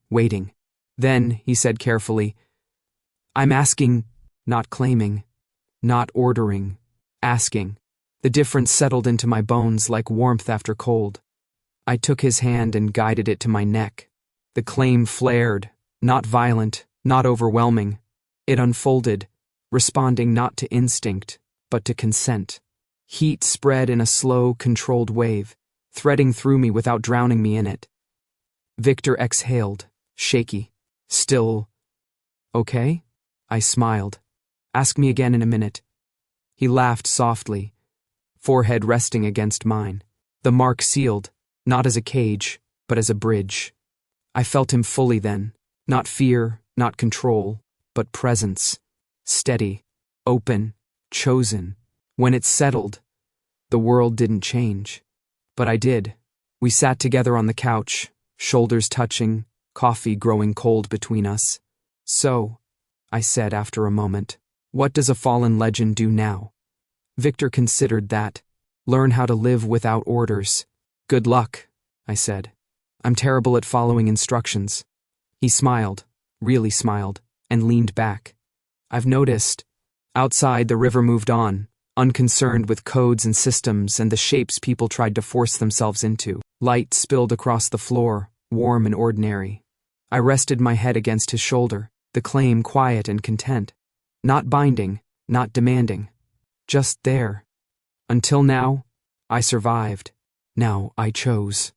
waiting. Then, he said carefully, "I'm asking, not claiming, not ordering, asking." The difference settled into my bones like warmth after cold. I took his hand and guided it to my neck. The claim flared, not violent, not overwhelming. It unfolded, responding not to instinct, but to consent. Heat spread in a slow, controlled wave, threading through me without drowning me in it. Victor exhaled, shaky. "Still okay?" I smiled. "Ask me again in a minute." He laughed softly, forehead resting against mine. The mark sealed, not as a cage, but as a bridge. I felt him fully then, not fear, not control, but presence. Steady, open, chosen. When it settled, the world didn't change. But I did. We sat together on the couch, shoulders touching, coffee growing cold between us. "So," I said after a moment, "what does a fallen legend do now?" Victor considered that. "Learn how to live without orders." "Good luck," I said. "I'm terrible at following instructions." He smiled, really smiled, and leaned back. "I've noticed." Outside, the river moved on, unconcerned with codes and systems and the shapes people tried to force themselves into. Light spilled across the floor, warm and ordinary. I rested my head against his shoulder, the claim quiet and content. Not binding, not demanding. Just there. Until now, I survived. Now I chose.